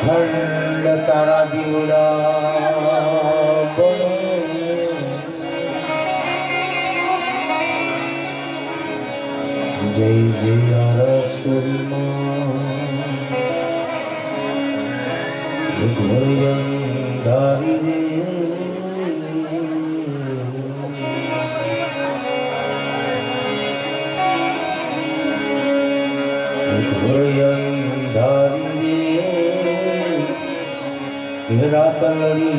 અખંડ તારા દીવડા જય જય રસુલમાં ધારી રે तेरा कलरी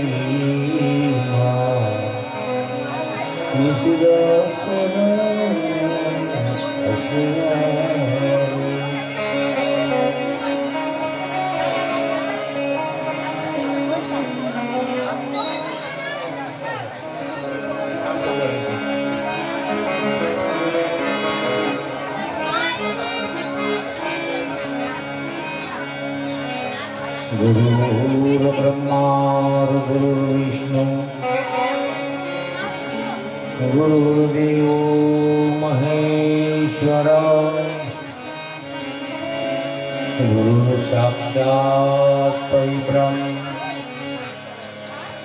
गुरु ब्रह्मा गुरु विष्णु गुरुदेव महेश्वर गुरु साक्षात् परब्रह्म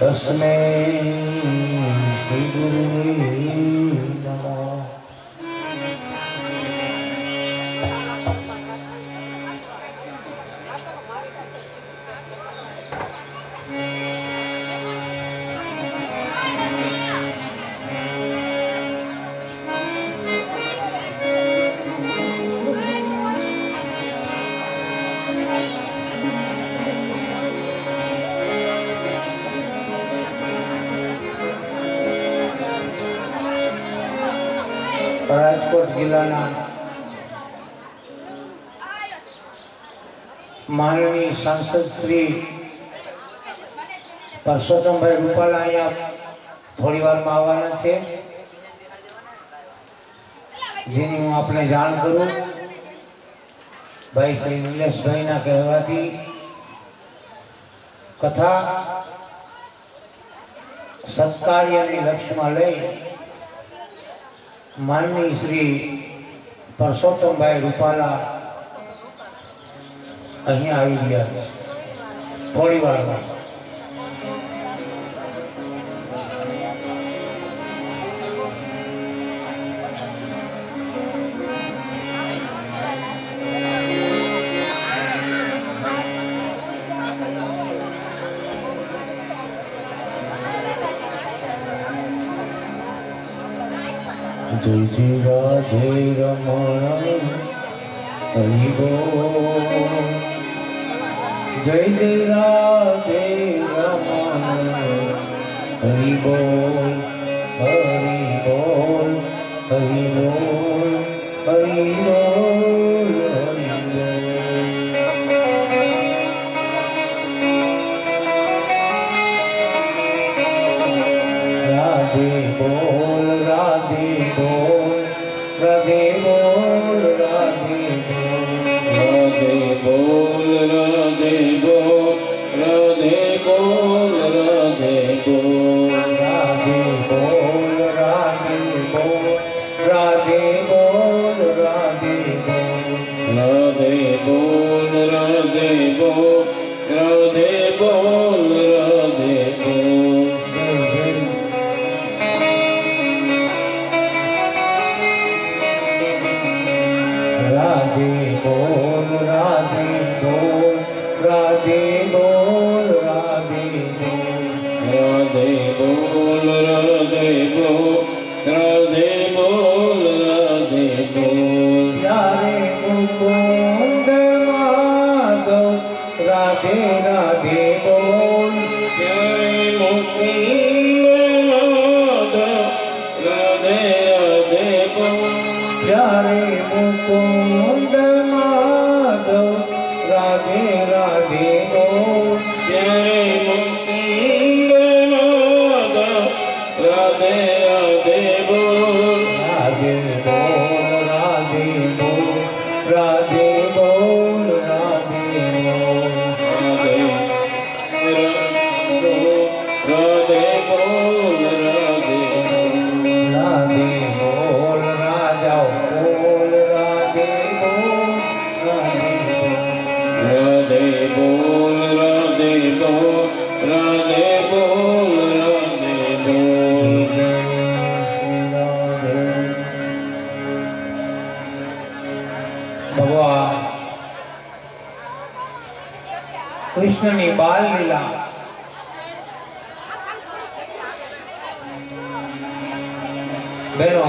तस्मै श्री गुरुवे नमः। રાજકોટ જિલ્લાના માનનીય સાંસદ શ્રી પરસોત્તમભાઈ રૂપાલા અહીંયા થોડી વારમાં આવવાના છે, જેની હું આપને જાણ કરું. ભાઈ શ્રી નિલેશભાઈના કહેવાથી કથા સત્કાર્યની લક્ષ્યમાં લઈ માનનીય શ્રી પરસોત્તમભાઈ રૂપાલા અહીંયા આવી ગયા છે થોડી વારમાં. जय जय राधे रमण हरि बोल, जय जय राधे रमण हरि बोल, हरि बोल, हरि बोल, हरि बोल, हरि बोल। राधे बोल, राधे बोल, राधे बोल, राधे बोल, राधे बोल, राधे बोल, राधे बोल, राधे बोल, राधे बोल, राधे बोल, राधे बोल, राधे बोल, राधे बोल, राधे बोल। राधे बोल, राधे बोल, राधे बोल, राधे बोल, राधे बोल, राधे बोल, राधे बोल। यारे मुकुंद माधव राधे राधे बोल, यारे मुकुंद माधव राधे राधे बोल, यारे मुकुंद माधव राधे राधे बोल, जय मुकुंद माधव राधे राधे बोल, राधे बोल, राधे बोल, राधे बोल, राधे बोल, राधे बोल, राधे बोल, राजा बोल, राधे बोल, राधे बोल, राधे बोल, ભગવાન કૃષ્ણની બાલ લીલા બેનો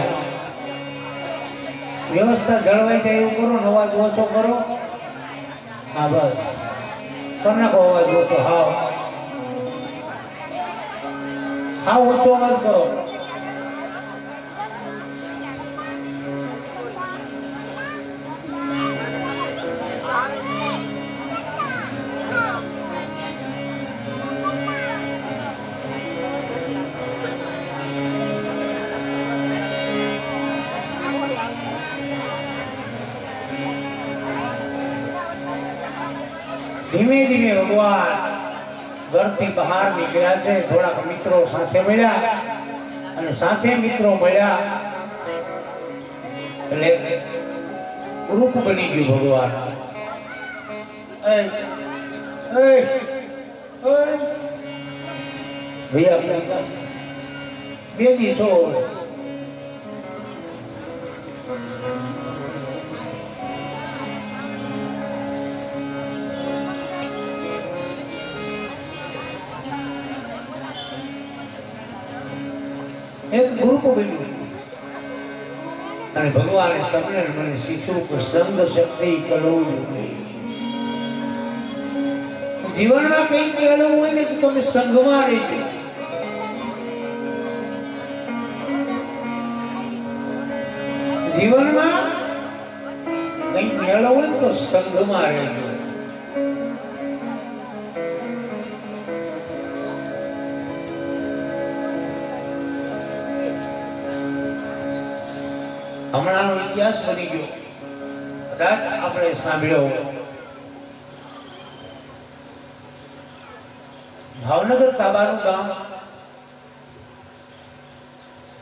વ્યવસ્થા જળવાઈ જાય એવું કરો, અવાજ ઓછો કરો. હા બસ કરી નાખો અવાજ ઓછો. હા ઓછો અવાજ કરો. ધીમે ધીમે ભગવાન ઘરથી બહાર નીકળ્યા છે. થોડાક મિત્રો સાથે મળ્યા અને સાથે મિત્રો મળ્યા એટલે ગ્રુપ બની ગયું. ભગવાન ભૈયા બેજી છો એક ગ્રુપ બન્યું અને ભગવાને તમને મને શીખ્યું કે સંગ શક્તિ કલોયું. જીવનમાં કંઈક એવું હોય ને કે તમે સંગમાં રહેજો. જીવનમાં કંઈક મેળવવું હોય તો સંગમાં રહેજો. હમણાંનો ઇતિહાસ બની ગયો, કદાચ આપણે સાંભળ્યો. ભાવનગર તાબાનું ગામ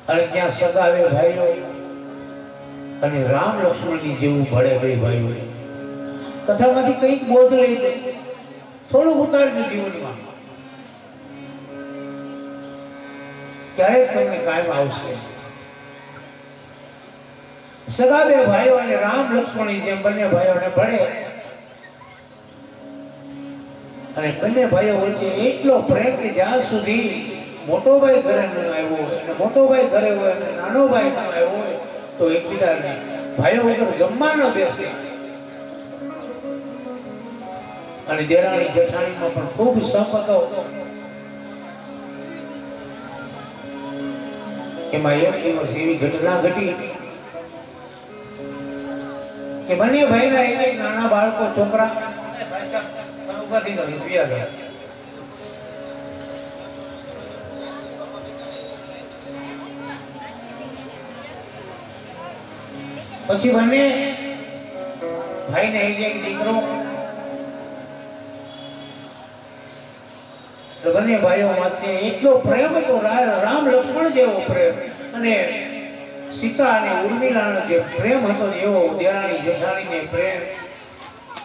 અને ત્યાં સગાવે ભાઈઓ અને રામ લક્ષ્મણની જેવું ભળે બે ભાઈઓ. કથામાંથી કંઈક બોધ લઈ લે, થોડું ઉતારજો જીવનમાં, ક્યારેક તમને કાયમ આવશે. સગા બે ભાઈઓ અને રામ લક્ષ્મણની જેમ બંને ભાઈઓને ભળે અને બંને ભાઈઓ વચ્ચે એટલો પ્રેમ કે જ્યાં સુધી મોટો ભાઈ ઘરે ન આવ્યો અને મોટો ભાઈ ઘરે હોય અને નાનો ભાઈ ન આવ્યો હોય તો એકબીજાને ભાઈઓ વગર જમવા ન બેસે. અને દેરાણી જેઠાણીમાં પણ ખૂબ સંપ હતો. એમાં એક દિવસ એવી ઘટના ઘટી કે બંને ભાઈના એક નાના બાળકો છોકરા પછી બંને ભાઈને એક દીકરો, બંને ભાઈઓ માટે એટલો પ્રેમ હતો, રામ લક્ષ્મણ જેવો પ્રેમ અને સીતા અને ઉર્મિલાનો જે પ્રેમ હતો એવો દેરાણી જેઠાણીને પ્રેમ.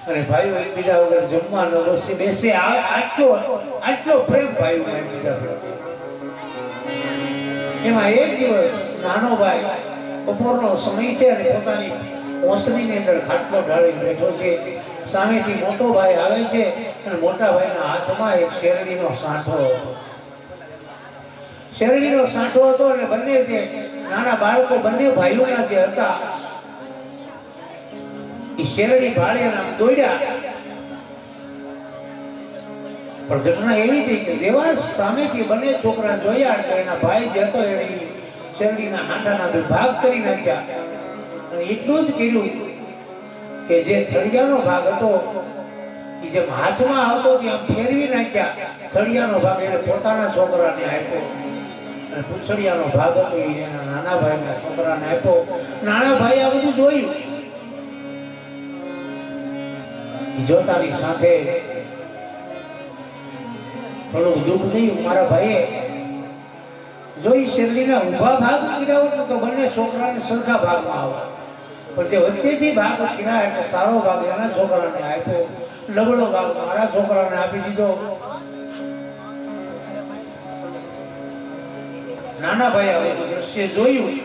અને ભાઈઓ એકબીજા વગર જમવા ન બેસે, આટલો પ્રેમ ભાઈઓમાં એકબીજા પ્રત્યે. એમાં એક દિવસ નાનો ભાઈ બપોરનો સમય છે અને પોતાની ઓસરીની અંદર ખાટલો ઢાળી બેઠો છે. સામેથી મોટો ભાઈ આવે છે અને મોટા ભાઈના હાથમાં એક શેરડીનો સાંઠો હતો. શેરડીનો સાંઠો હતો અને બંને જે નાના બાળકો બંને ભાઈઓના જે હતા એ શેરડી ભાળે નામ દોડ્યા. પણ ઘટના એવી હતી કે જેવા સામેથી બંને છોકરા જોયા એટલે એના ભાઈ જે હતો એને શેરડીના હાંઠાના બે ભાગ કરી નાખ્યા. અને એટલું જ કર્યું કે જે થળિયાનો ભાગ હતો એ જેમ હાથમાં હતો ત્યાં ફેરવી નાખ્યા. થળિયાનો ભાગ એને પોતાના છોકરાને આપ્યો અને પૂછડિયાનો ભાગ હતો એના નાના ભાઈના છોકરાને આપ્યો. નાના ભાઈ આ બધું જોયું. જોતાની સાથે થોડું દુઃખ થયું. મારા ભાઈએ જોઈ શેરડીના ઊભા ભાગ કીધા હોત તો બંને છોકરાને સરખા ભાગમાં આવે, પણ જે વચ્ચેથી ભાગ કીધા એટલે સારો ભાગ એના છોકરાને આપ્યો, નબળો ભાગ મારા છોકરાને આપી દીધો. નાના ભાઈ હવે દ્રશ્ય જોયું,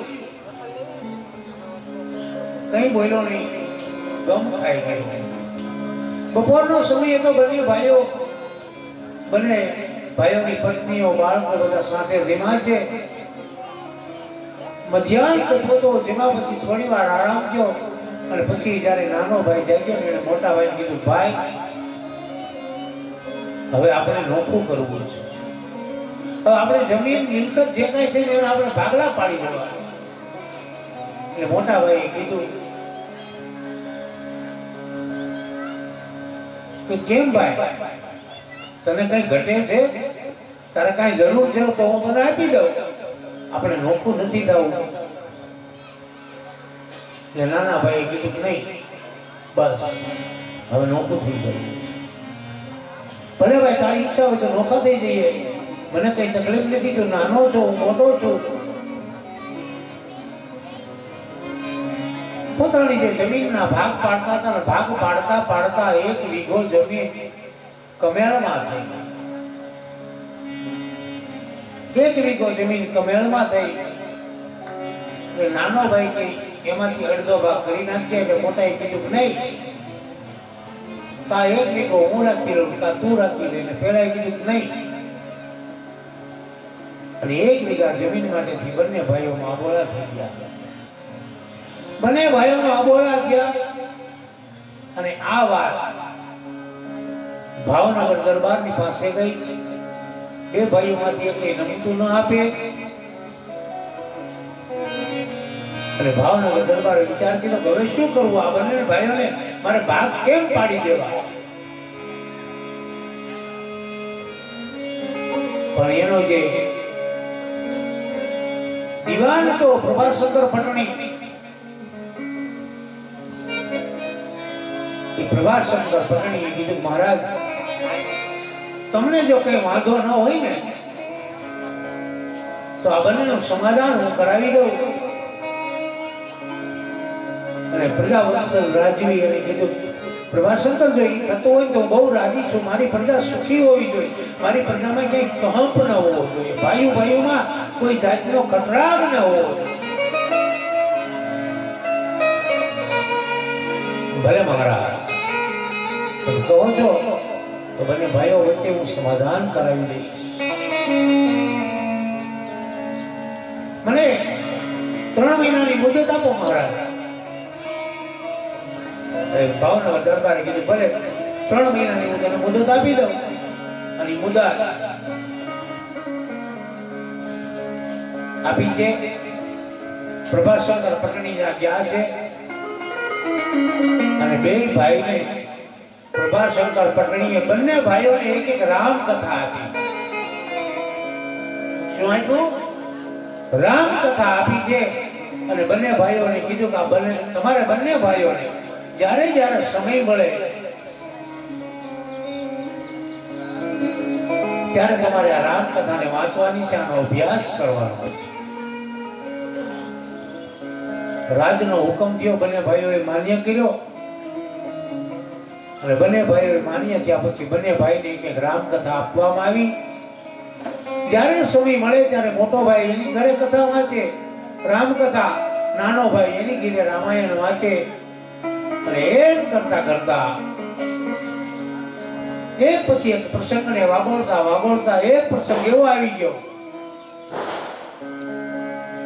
કઈ બોલ્યો નહીં. ગમ ખાઈ ગયો. બપોરનો સમય હતો. બંને ભાઈઓની પત્નીઓ બાળકો બધા સાથે જેમાં છે. મધ્યાહન થતો તો જેમાં પછી થોડી વાર આરામ થયો અને પછી જ્યારે નાનો ભાઈ જાગ્યો ને એને મોટા ભાઈને કીધું, ભાઈ હવે આપણે નોખું કરવું છે. હવે આપણે જમીન મિલકત જે કાંઈ છે એને આપણે ભાગલા પાડી દેવા. એટલે મોટા ભાઈએ કીધું કે કેમ ભાઈ, તને કઈ ઘટે છે? તારે કઈ જરૂર છે તો હું તને આપી દઉં. આપણે નોખું નથી થવું. એટલે નાના ભાઈએ કીધું કે નહીં, બસ હવે નોખું થઈ ગયું. ભલે ભાઈ તારી ઈચ્છા હોય તો નોખા થઈ જઈએ, મને કઈ તકલીફ નથી. તું નાનો છો, હું મોટો છું. પોતાની જે જમીનના ભાગ પાડતા હતા ને ભાગ પાડતા પાડતા 1 વીઘો જમીન કમેળમાં થઈ. 1 વીઘો જમીન કમેળમાં થઈ. નાનો ભાઈ કઈ એમાંથી અડધો ભાગ કરી નાખીએ એટલે મોટાએ કીધું કે નહીં, તા 1 વીઘો હું રાખી લઉં, તા તું રાખી લે. પેલા કીધું કે નહીં. અને 1 વીઘા જમીન માટેથી બંને ભાઈઓમાં અબોલા થઈ ગયા. બંને ભાઈઓમાં અબોલા ગયા. અને આ વાત ભાવનગર દરબારની પાસે ગઈ. 2 ભાઈઓમાંથી એક નમતું ન આપે. અને ભાવનગર દરબારે વિચાર કર્યો હવે શું કરવું? આ બંને ભાઈઓને મારે ભાગ કેમ પાડી દેવા? પણ એનો જે દીવાન હતો પ્રભાશંકર પટણી, પ્રભાશંકર પટણીએ કીધું, મહારાજ તમને જો કઈ વાંધો ન હોય ને તો આ બંનેનું સમાધાન હું કરાવી દઉં. અને પ્રજા વત્સલ રાજવી અને કીધું, પ્રભાશંકર જો એ થતું હોય તો બહુ રાજી છું. મારી પ્રજા સુખી હોવી જોઈએ. મારી પ્રજામાં ક્યાંય કહંપ ન હોવો જોઈએ. ભાઈઓમાં કોઈ જાતનો કટરાગ ન હોવો જોઈએ. ભલે મહારાજ કહો છો તો બંને ભાઈઓ વચ્ચે હું સમાધાન કરાવી દઈશ. મને 3 મહિનાની મુદત આપો મહારાજ. ભાવનગર દરબારે કીધું ભલે 3 મહિનાની હું તને મુદત આપી દઉં. અને મુદત આપી છે. પ્રભાશંકર પટણી ગયા છે અને 2 ભાઈને પ્રભાશંકર પટણીએ બંને ભાઈઓને એક રામ કથા આપી. શું આપ્યું? રામ કથા આપી છે. અને બંને ભાઈઓને કીધું કે તમારે બંને ભાઈઓને જ્યારે જ્યારે સમય મળે ત્યારે તમારે આ રામ કથાને વાંચવાની છે, આનો અભ્યાસ કરવાનો. રાજનો હુકમ થયો. બંને ભાઈઓએ માન્ય કર્યો. અને બંને ભાઈઓએ માન્ય થયા પછી બંને ભાઈને એક રામકથા આપવામાં આવી. જ્યારે સમય મળે ત્યારે મોટો ભાઈ એની ઘરે કથા વાંચે રામકથા, નાનો ભાઈ એની ઘરે રામાયણ વાંચે. અને એમ કરતા કરતા એક પછી એક પ્રસંગને વાગોળતા વાગોળતા એક પ્રસંગ એવો આવી ગયો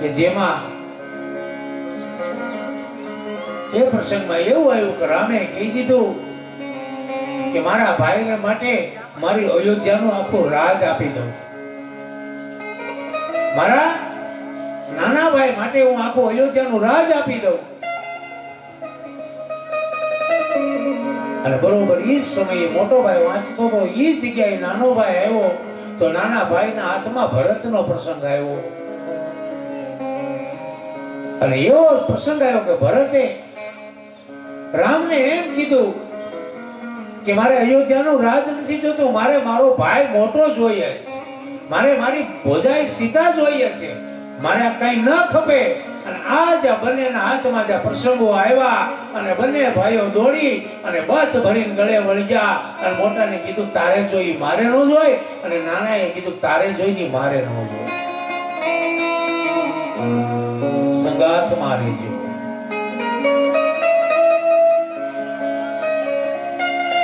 કે જેમાં એ પ્રસંગમાં એવું આવ્યું કે રામે કહી દીધું કે મારા ભાઈને માટે મારી અયોધ્યાનું આખું રાજ આપી દઉં. મારા નાના ભાઈ માટે હું આખું અયોધ્યાનું રાજ આપી દઉં. અને બરોબર એ જ સમયે મોટો ભાઈ વાંચતો તો એ જ જગ્યાએ નાનો ભાઈ આવ્યો તો નાના ભાઈના હાથમાં ભરતનો પ્રસંગ આવ્યો. અને એવો પ્રસંગ આવ્યો કે ભરતે રામને એમ કીધું કે મારે અયોધ્યાનું રાજ નથી જોતું, મારે મારો ભાઈ મોટો જોઈએ, મારે મારી ભોજાઈ સીતા જોઈએ છે, મારે કઈ ન ખપે. અને આ જ બંનેના હાથમાં જે પ્રસંગો આવ્યા અને બંને ભાઈઓ દોડી અને બથ ભરીને ગળે વળી ગયા. અને મોટાને કીધું તારે જોઈ મારે ન જોઈ, અને નાનાએ કીધું તારે જોઈ મારે ન જોઈ. સંગાથ મારી જો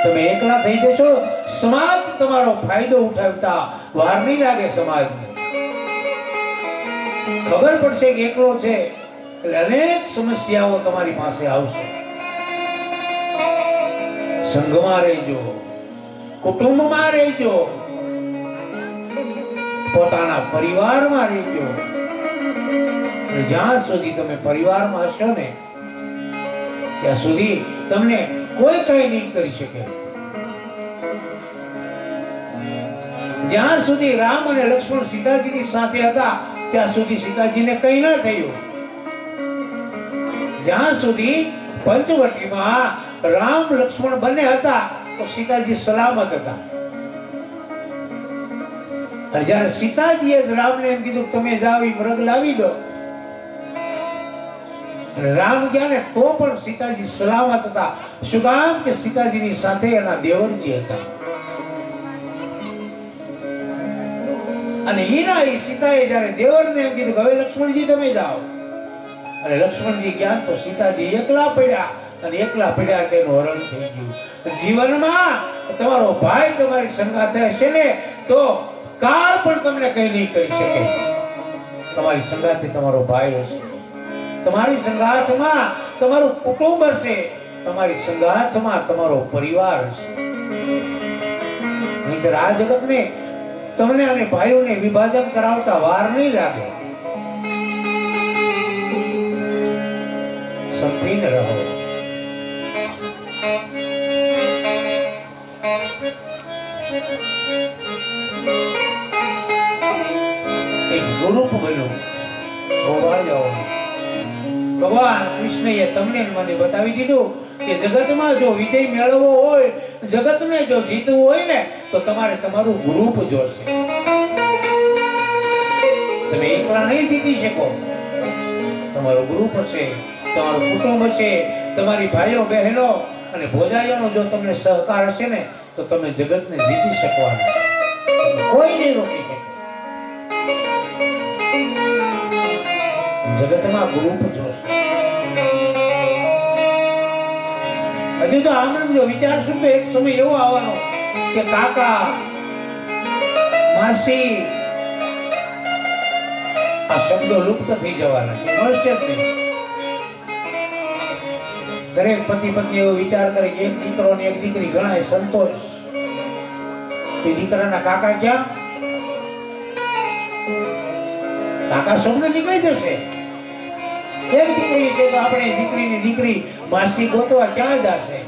તમે એકલા થઈ જશો, સમાજ તમારો ફાયદો ઉઠાવતા વાર નહીં લાગે. સમાજને ખબર પડશે કે એકલો છે એટલે અનેક સમસ્યાઓ તમારી પાસે આવશે. સંઘમાં રહેજો, કુટુંબમાં રહેજો, પોતાના પરિવારમાં રહેજો. જ્યાં સુધી તમે પરિવારમાં હશો ને ત્યાં સુધી તમને કોઈ કઈ નહીં કરી શકે. જ્યાં સુધી રામ અને લક્ષ્મણ સીતાજીની સાથે હતા ત્યાં સુધી સીતાજીને કઈ ન થયું. જ્યાં સુધી પંચવટીમાં રામ લક્ષ્મણ બંને હતા તો સીતાજી સલામત હતા. જ્યારે સીતાજીએ જ રામને એમ કીધું તમે જાઓ મૃગ લાવી દો, રામ ગયા ને તો પણ સીતાજી સલામત હતા. શું કામ કે સીતાજીની સાથે એના દેવરજી હતા. અને હીરા સીતાએ જ્યારે દેવરને એમ કીધું હવે લક્ષ્મણજી તમે જાઓ, અને લક્ષ્મણજી ગયા તો સીતાજી એકલા પડ્યા, અને એકલા પડ્યા તેનું હરણ થઈ ગયું. જીવનમાં તમારો ભાઈ તમારી સંગાથે હશે ને તો કાળ પણ તમને કઈ નહીં કરી શકે. તમારી સંગાથે તમારો ભાઈ હશે, તમારી સંગાથમાં તમારું કુટુંબ હશે, તમારી સંગાથમાં તમારો પરિવાર હશે. નહીંતર આ જગતને તમને અને ભાઈઓને વિભાજન કરાવતા વાર નહીં લાગે. સંપીને રહો. એક ગ્રુપ બન્યું, ગોવાળ જાઓ. ભગવાન કૃષ્ણએ તમને મને બતાવી દીધું કે જગતમાં જો વિજય મેળવવો હોય, જગતને જો જીતવું હોય ને તો તમારે તમારું ગ્રુપ જોશે. તમે એકલા નહીં જીતી શકો. તમારું ગ્રુપ હશે, તમારું કુટુંબ હશે, તમારી ભાઈઓ બહેનો અને ભોજાઈઓનો જો તમને સહકાર હશે ને તો તમે જગતને જીતી શકવાના. કોઈ નહીં રોકી શકે. જગતમાં ગ્રુપ જોશે. હજુ તો આમ જો વિચારશું તો એક સમય એવો આવવાનો કે કાકા માસી આ શબ્દો લુપ્ત થઈ જવાના, મળશે જ નહીં. દરેક પતિ પત્ની એવો વિચાર કરે કે એક દીકરો ને એક દીકરી ગણાય સંતોષ. તે દીકરાના કાકા ક્યાં? કાકા શબ્દ નીકળી જશે. એક દીકરી છે તો આપણે દીકરીની દીકરી માસી ગોતવા ક્યાં જશે?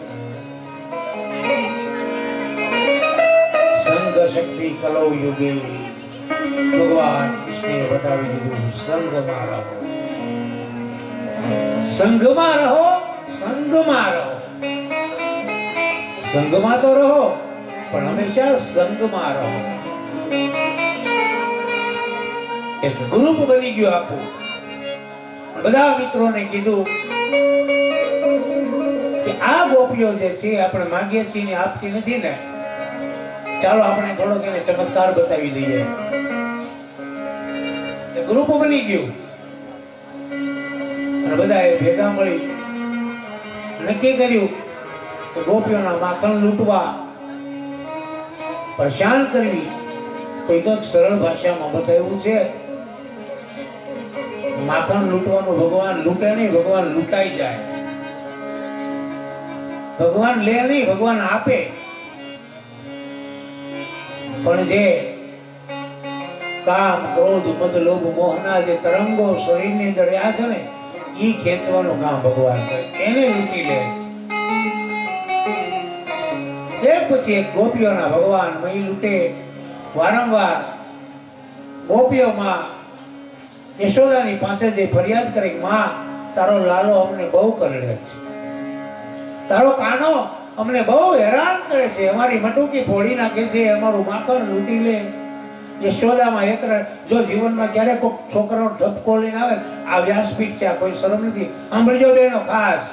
સંગ શક્તિ કલૌ યુગે ભગવાન કૃષ્ણએ બતાવી દીધું. સંગમાં રહો, સંઘમાં રહો, સંગમાં રહો. સંઘમાં તો રહો પણ હંમેશા સંગમાં રહો. એક ગ્રુપ બની ગયું આખું. બધા મિત્રોને કીધું કે આ ગોપીઓ જે છે આપણે માંગીએ છીએ ને આપતી નથી ને, ચાલો આપણે થોડોક એને ચમત્કાર બતાવી દઈએ. ગ્રુપ બની ગયું અને બધા ભેગા મળી નક્કી કર્યું કે ગોપીઓના માખણ લૂંટવા, પરેશાન કરવી. તો એ તો સરળ ભાષામાં બતાવ્યું છે. માખણ લૂંટવાનું ભગવાન લૂંટે નહીં, ભગવાન લૂંટાઈ જાય. ભગવાન લે નહીં, ભગવાન આપે. પણ જે કામ ક્રોધ મદ લોભ મોહના જે તરંગો શરીરની અંદર રહ્યા છે ને એ ખેંચવાનું કામ ભગવાન કરે, એને લૂંટી લે. એક પછી એક ગોપીઓના ભગવાન મહી લૂંટે. વારંવાર ગોપીઓમાં યશોદાની પાસે જે ફરિયાદ કરે, માં તારો લાલો અમને બહુ કરડે છે, તારો કાનો અમને બહુ હેરાન કરે છે, અમારી મટુકી ફોડી નાખે છે, અમારું માખણ લૂંટી લે. યશોદામાં એક જો જીવનમાં ક્યારેક કોઈ છોકરાનો ઠપકો લઈને આવે, આ વ્યાસપીઠ છે, આ કોઈ શરમ નથી. સાંભળજો બેનો ખાસ,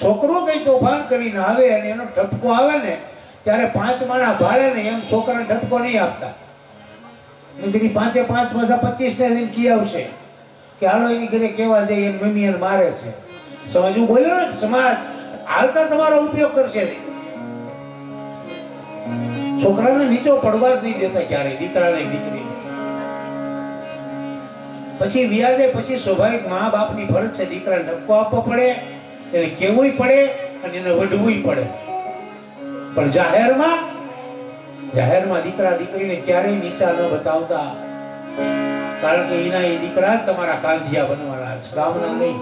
છોકરો કઈ તોફાન કરીને આવે અને એનો ઠપકો આવે ને ત્યારે 5 માણા ભાડે ને એમ છોકરાને ઠપકો નહીં આપતા. નથી 5 5 પાછા 25 ને કી આવશે કે હાલો એની ઘરે કેવા જાય એમ મમ્મી એને મારે છે. સમજવું બોલ્યો ને, સમાજ હાલતા તમારો ઉપયોગ કરશે. છોકરાને નીચો પડવા જ નહીં દેતા ક્યારેય, દીકરાને દીકરીને. પછી વ્યાજે પછી સ્વાભાવિક મા બાપની ફરજ છે, દીકરાને ઠપકો આપવો પડે, એને કહેવું પડે અને એને વઢવું પડે. પણ જાહેરમાં દીકરા દીકરીને ક્યારેય નીચા ન બતાવતા, કારણ કે એના એ દીકરા તમારા કાંધિયા બનવાના છે, ગામના નહીં.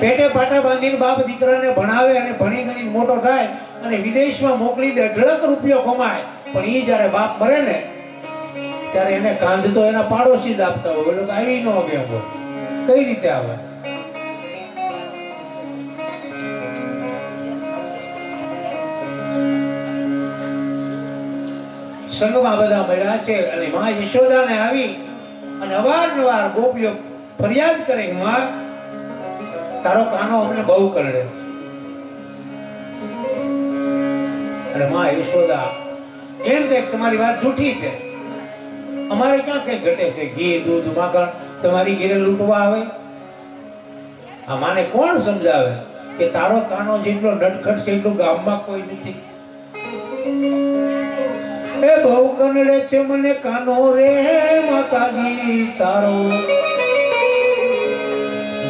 પેટે પાટા બાંધીને બાપ દીકરાને ભણાવે અને ભણી ગણી મોટો થાય અને વિદેશમાં મોકલી દે, અઢળક રૂપિયો કમાય, પણ એ જયારે બાપ મરે ને ત્યારે એને કાંધ તો એના પાડોશી જ આપતા હોય, એટલે આવી ન ગયા. કઈ રીતે આવે? સંઘમાં બધા મળ્યા છે અને માં યશોદાને આવી અને અવારનવાર ગોપીઓ ફરિયાદ કરે, માં તારો કાનો અમને બહુ કરડે. અને માં યશોદા એમ કે તમારી વાત જૂઠી છે, અમારે ક્યાં કઈ ઘટે છે, ઘી દૂધ માખણ તમારી ઘેરે લૂંટવા આવે? આ માને કોણ સમજાવે કે તારો કાનો જેટલો નટખટ છે એટલું ગામમાં કોઈ નથી? એ બહુ કનડે છે મને કાનો રે માતાજી તારો,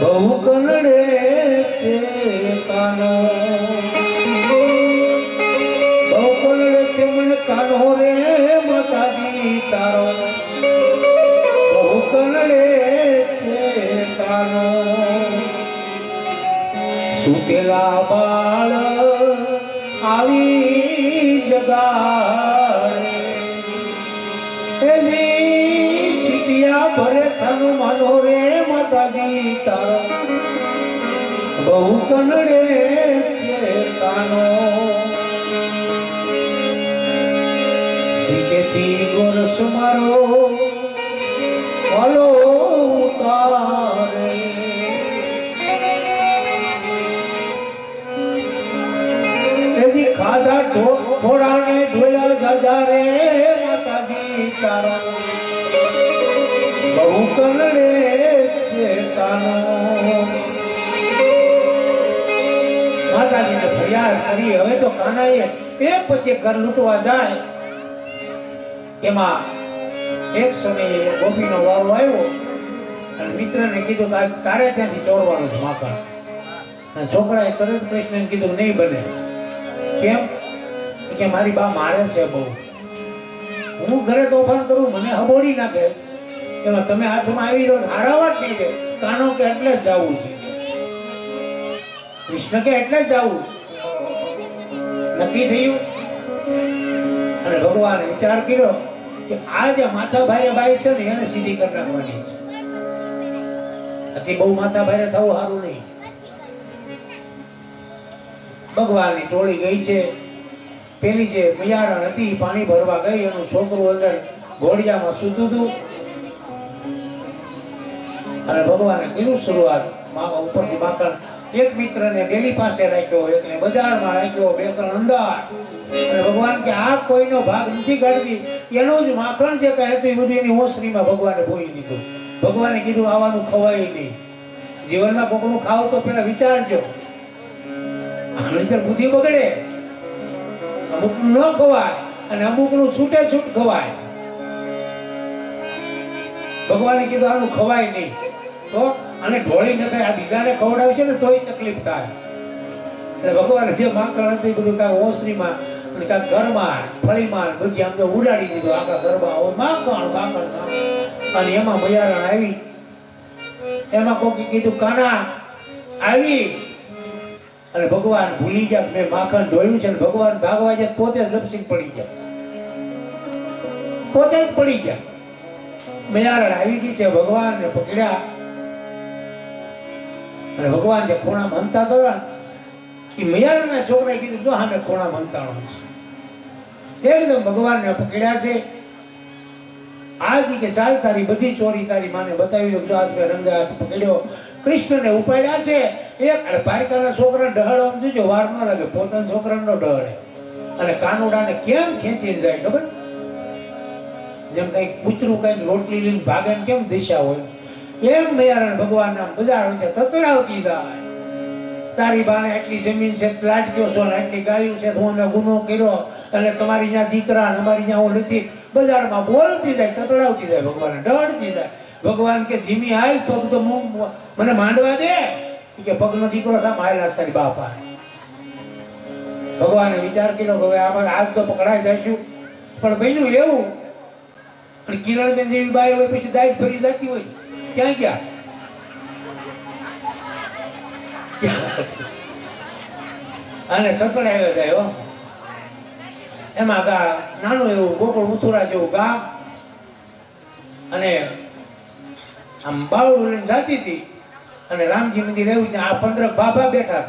બહુ કનડે છે કાનો, બહુ કનડે છે મને કાનો રે માતાજી તારો, બહુ કનડે છે કાનો. સુતેલા બાળ આવી જગાડે, એની ચીટિયા ભરે થાનું માનો રે માતાજી તારો, બહુ કનડે છે કાનો. શીખેથી ગોરસ મારો વાલો ઉતારે, એથી ખાધા થોડાને ઢોલા દાદા રે માતાજી તારો, બહુ કનડે છે કાનો. માતાજીને ફરિયાદ કરી. હવે તો કાનાએ એક પછી ઘર લૂંટવા જાય. એમાં એક સમયે ગોપીનો વારો આવ્યો અને મિત્રને કીધું કે તારે ત્યાંથી ચોરવાનું છે માખણ. અને છોકરાએ તરત કૃષ્ણને કીધું નહીં બને. કેમ? કે મારી બા મારે છે બહુ, હું ઘરે તોફાન કરું મને હબોડી નાખે, એમાં તમે હાથમાં આવી રહ્યો હારાવા જ નહીં દે. કાનો કે એટલે જ જવું છે, કૃષ્ણ કે એટલે જ જવું. નક્કી થયું અને ભગવાને વિચાર કર્યો કે આ જે માથા ભાઈ બાઈ છે ને એને સીધી કરી નાખવાની છે. બહુ માથા ભાઈ થવું સારું નહીં. ભગવાનની ટોળી ગઈ છે. પેલી જે મૈયારણ હતી પાણી ભરવા ગઈ, એનું છોકરું અંદર ઘોડિયામાં સૂતું હતું અને ભગવાને કીધું શરૂઆત ઉપરથી માખણ. એક મિત્રને ડેલી પાસે રાખ્યો, એકને બજારમાં રાખ્યો, બે ત્રણ અંદર. અને ભગવાન કે આ કોઈનો ભાગ નથી કાઢતી, એનું જ માખણ જે કહે હતું એ બધું એની ઓસરીમાં ભગવાને ભોઈ દીધું. ભગવાને કીધું આવાનું ખવાય નહીં. જીવનમાં કોકનું ખાવ તો પેલા વિચારજો, આની બુદ્ધિ બગડે. અમુક ન ખવાય અને અમુક નું છૂટે છૂટ ખવાય. ભગવાને કીધું આનું ખવાય નહીં. તો અને ઢોળી ન થાય, આ બીજાને ખવડાવે છે ને તોય તકલીફ થાય. એટલે ભગવાને જે માખણ હતું બધું કાંક ઓસરીમાં અને કાંક ઘરમાં ફળીમાં બધી આમ તો ઉડાડી દીધું. આખા ઘરમાં માખણ માખણ. અને એમાં મૈયારણ આવી. એમાં કોકી કીધું કાના આવી. અને ભગવાન ભૂલી ગયા મેં માખણ ઢોળ્યું છે. ભગવાન ભાગવા જાય પોતે જ લપસીને પડી ગયા, પોતે જ પડી ગયા. મૈયારણ આવી ગઈ છે, ભગવાનને પકડ્યા અને ભગવાન જે ખૂણા મનતા હતા એ મૈયારણના છોકરાએ કીધું જો સામે ખૂણા મનતાણો છે. એકદમ ભગવાનને પકડ્યા છે. આજી કે ચાલ તારી બધી ચોરી તારી માને બતાવી દો. જો આજ મેં રંગે હાથ પકડ્યો, કૃષ્ણને ઉપાડ્યા છે. એક પારકાના છોકરાને ડહળો આમ જોજો, વાર ન લાગે, પોતાના છોકરાને ડહળે. અને કાનુડાને કેમ ખેંચી જાય ખબર? જેમ કઈક કૂતરું કઈક રોટલી લઈને ભાગે ને કેમ દિશા હોય, એમ મૈયારણ ભગવાન નામ બજાર વચ્ચે તતડાવતી જાય. તારી બાને એટલી જમીન છે, લાટક્યો છો ને એટલી ગાયું છે, હું અમે ગુનો કર્યો એટલે તમારી ત્યાં દીકરા ને અમારી ત્યાં હું નથી. બજારમાં બોલતી જાય, તતડાવતી જાય, ભગવાન ડરતી જાય. ભગવાન કે ધીમી હાલ, પગ તો મને માંડવા દે કે પગનો દીકરો થા માયલા તારી બાપા. ભગવાને વિચાર કર્યો કે હવે આમાં આજ તો પકડાઈ જઈશું. પણ બન્યું એવું, અને કિરણબેન જેવી બાઈ હોય પછી દાઈત ભરી જતી હોય, ક્યાં ગયા? અને તતડાવ્યો જાય હો. એમાં નાનું એવું ગોકળ મુથુરા જેવું ગામ, અને આમ બાવડું લઈને જતી હતી, અને રામજી મંદિર એવું છે. આ 15 બાબા બેઠા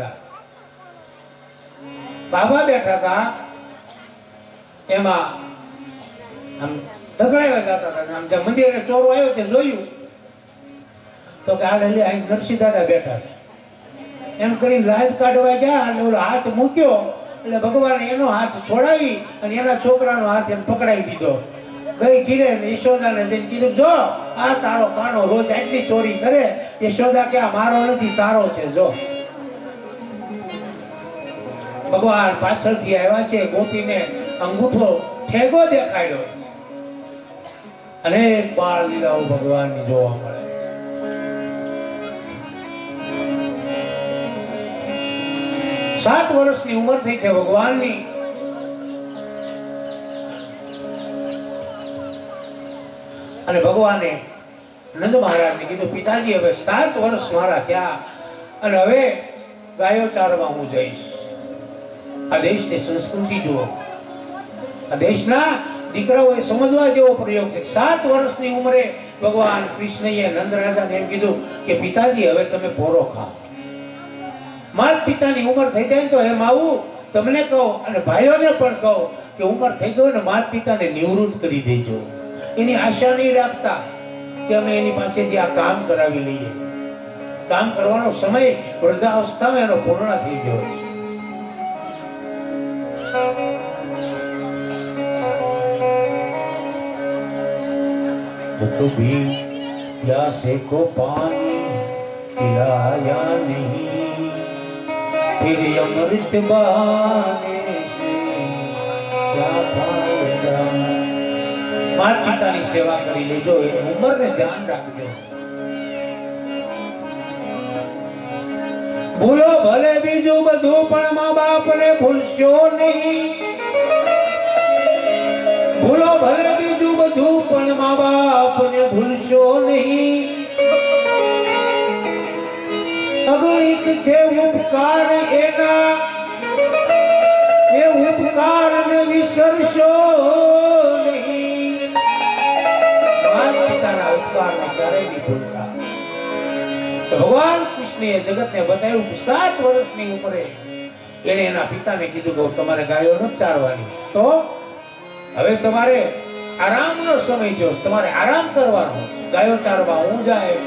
હતા. એમાં આમ તતડાવ્યા જતા હતા. આમ જ્યાં મંદિરે ચોરો આવ્યો તે જોયું તો કે આ નરસિંહ દાદા બેઠા હતા. એમ કરીને લાજ કાઢવા ગયા અને ઓલો હાથ મૂક્યો એટલે ભગવાને એનો હાથ છોડાવી અને એના છોકરાનો હાથ એમ પકડાવી દીધો. ગઈ ઘીરે યશોદાને જઈને કીધું, જો આ તારો કાનો રોજ આટલી ચોરી કરે. યશોદા કે આ મારો નથી, તારો છે. જો ભગવાન પાછળથી આવ્યા છે, ગોપીને અંગૂઠો ઠેગો દેખાડ્યો. અનેક બાળ લીલાઓ ભગવાનની જોવા મળે. 7 વર્ષની ઉંમર થઈ છે ભગવાનની. અને ભગવાને નંદ મહારાજને કીધું, પિતાજી હવે 7 વર્ષ મારા થયા અને હવે ગાયો ચારવા હું જઈશ. આ દેશની સંસ્કૃતિ જુઓ, આ દેશના દીકરાઓએ સમજવા જેવો પ્રયોગ છે. 7 વર્ષની ઉંમરે ભગવાન કૃષ્ણએ નંદ રાજાને એમ કીધું કે પિતાજી હવે તમે પોરો ખાઓ. માત પિતાની ઉંમર થઈ જાય તો એમ આવું તમને કહો અને ભાઈઓને પણ કહો કે ઉંમર થઈ ગયો ને માત પિતાને નિવૃત્ત કરી દેજો. એની આશા નહીં રાખતા કે અમે એની પાસેથી આ કામ કરાવી લઈએ. કામ કરવાનો સમય વૃદ્ધાવસ્થામાં એનો પૂર્ણ થઈ ગયો છે. तो भी प्यासे को पानी पिलाया नहीं, फिर अमृत बहाने से क्या फायदा. माता પિતાની સેવા કરી લેજો, એની ઉંમરને ધ્યાન રાખજો. ભૂલો ભલે બીજું બધું પણ મા બાપને ભૂલશો નહીં. ભૂલો ભલે બીજું બધું પણ મા બાપને ભૂલશો નહીં. અગણિત છે ઉપકાર એના, એ ઉપકારને વિસરશો નહીં. માતા પિતાના ઉપકારને ક્યારેય નહીં ભૂલતા. ભગવાન કૃષ્ણએ જગતને બતાવ્યું કે 7 વર્ષની ઉંમરે એને એના પિતાને કીધું કે તમારે ગાયો નથી ચારવાની, તો હવે તમારે આરામનો સમય છે, તમારે આરામ કરવાનો. ગાયો ચારવા હું જાય.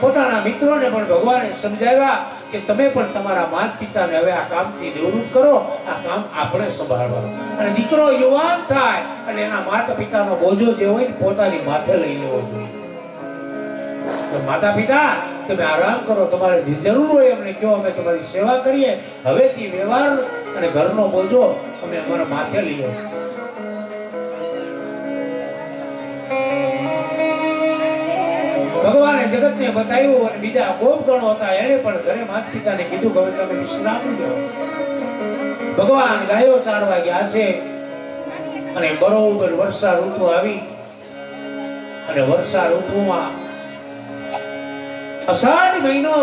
પોતાના મિત્રોને પણ ભગવાને સમજાવ્યા કે તમે પણ તમારા માતા પિતાને હવે આ કામથી નિવૃત્ત કરો, આ કામ આપણે સંભાળવાનું. અને દીકરો યુવાન થાય અને એના માતા પિતાનો બોજો જે હોય ને પોતાની માથે લઈ લેવો જોઈએ. માતા પિતા તમે આરામ કરો, તમારે જે જરૂર હોય અમને કહો, અમે તમારી સેવા કરીએ. હવેથી વ્યવહાર અને ઘરનો બોજો અમે અમારા માથે લઈએ. ભગવાને જગતને બતાવ્યું અને બીજા ગોપગણો હતા એને પણ ઘરે માતા પિતાને કીધું કે તમે વિશ્રામ લો. ભગવાન ગાયો ચારવા ગયા છે અને બરોબર વર્ષા ઋતુ આવી. અને વર્ષા ઋતુમાં અષાઢ મહિનો,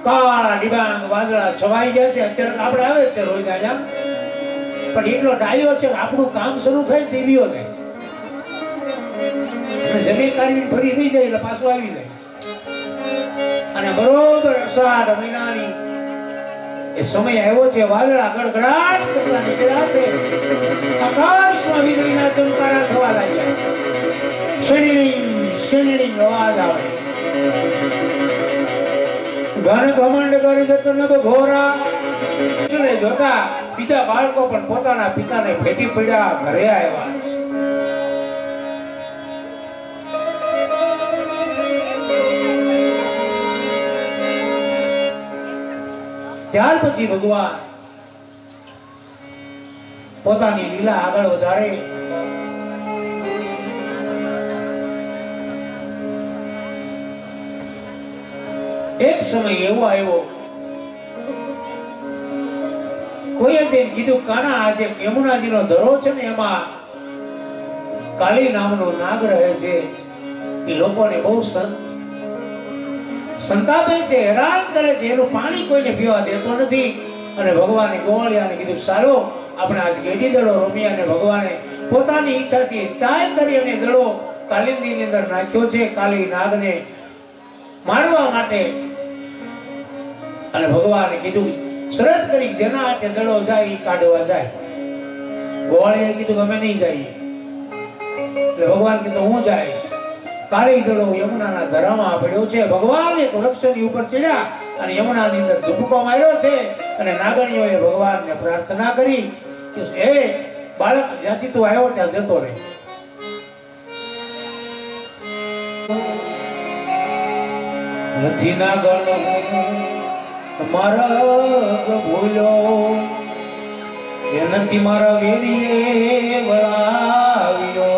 કાળા ડિબાંગ વાદળા છવાઈ ગયા છે. અત્યારે આપણે આવે છે રોજ અહીંયા, પણ એટલો ડાયો છે કે આપણું કામ શરૂ થાય દેવીઓ ને જમીન કાઢી ફરી થઈ જાય એટલે પાછું આવી જાય. અને બરોબર અષાઢ મહિનાની એ સમય આવ્યો છે. વાદળા ગડગડાટ કરતા નીકળ્યા છે. આકાશમાં વીજળીના ચમકારા થવા લાગ્યા. શણીણી અવાજ આવે. ઘન ઘમંડ કરી જતો ઘોરા જોતા બીજા બાળકો પણ પોતાના પિતાને ભેટી પડ્યા, ઘરે આવ્યા. ત્યાર પછી ભગવાન પોતાની લીલા આગળ વધારે. એક સમય એવો આવ્યો, કોઈએ તેને કીધું, કાના આજે યમુનાજીનો દરો છે ને એમાં કાલી નામનો નાગ રહે છે, એ લોકોને બહુ સંતાપે છે, હેરાન કરે છે, એનું પાણી કોઈને પીવા દેતો નથી. અને ભગવાને ગોવાળિયાને કીધું, સારું આપણે આજ ગેડી દડો રમી. અને ભગવાને પોતાની ઈચ્છાથી ચાય કરી અને દડો કાલિંદીની અંદર નાખ્યો છે કાલી નાગને મારવા માટે. અને ભગવાને કીધું, શરત કરી જેના હાથે દડો જાય એ કાઢવા જાય. ગોવાળિયાએ કીધું અમે નહીં જઈએ. એટલે ભગવાન કીધું હું જઈશ. કાળી દડો યમુનાના ધરામાં પડ્યો છે. ભગવાન એક વૃક્ષની ઉપર ચડ્યા અને યમુનાની અંદર ધુબકો માર્યો છે. અને નાગણીઓએ ભગવાનને પ્રાર્થના કરી કે હે બાળક, જ્યાંથી તું આવ્યો ત્યાં જતો રહે. નથી નાગણ મારા ભૂલ્યો, એ નથી મારા વેરીએ વળાવ્યો.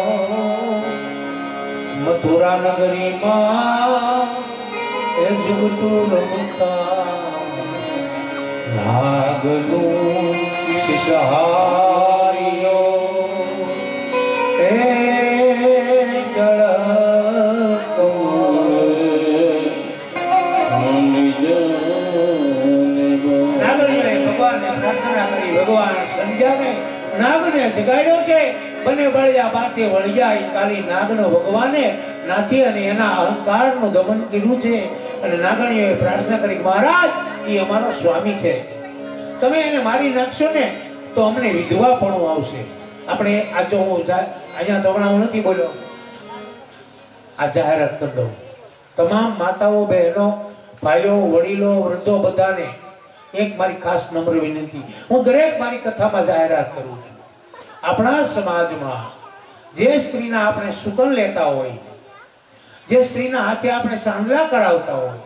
મથુરા નગરીમાં એ જુગતું રમતા નાગનું શિશહાર્યો. એ ભગવાન સમજાવે નાગને જગાડ્યો છે. બને બળ્યા બાતે વળ્યા કાલી નાગનો ભગવાને નાથી અને એના અહંકારનું દમન કર્યું છે. અને નાગણીઓએ પ્રાર્થના કરી, મહારાજ એ અમારો સ્વામી છે, તમે એને મારી નાખશો ને તો અમને વિધવાપણું આવશે. આપણે આ જો હું અહીંયા તવણા હું નથી બોલ્યો, આ જાહેરાત કરી દઉં. તમામ માતાઓ, બહેનો, ભાઈઓ, વડીલો, વૃદ્ધો બધાને એક મારી ખાસ નમ્ર વિનંતી, હું દરેક મારી કથામાં જાહેરાત કરું છું. આપણા સમાજમાં જે સ્ત્રીના આપણે સુકન લેતા હોય, જે સ્ત્રીના હાથે આપણે ચાંદલા કરાવતા હોય,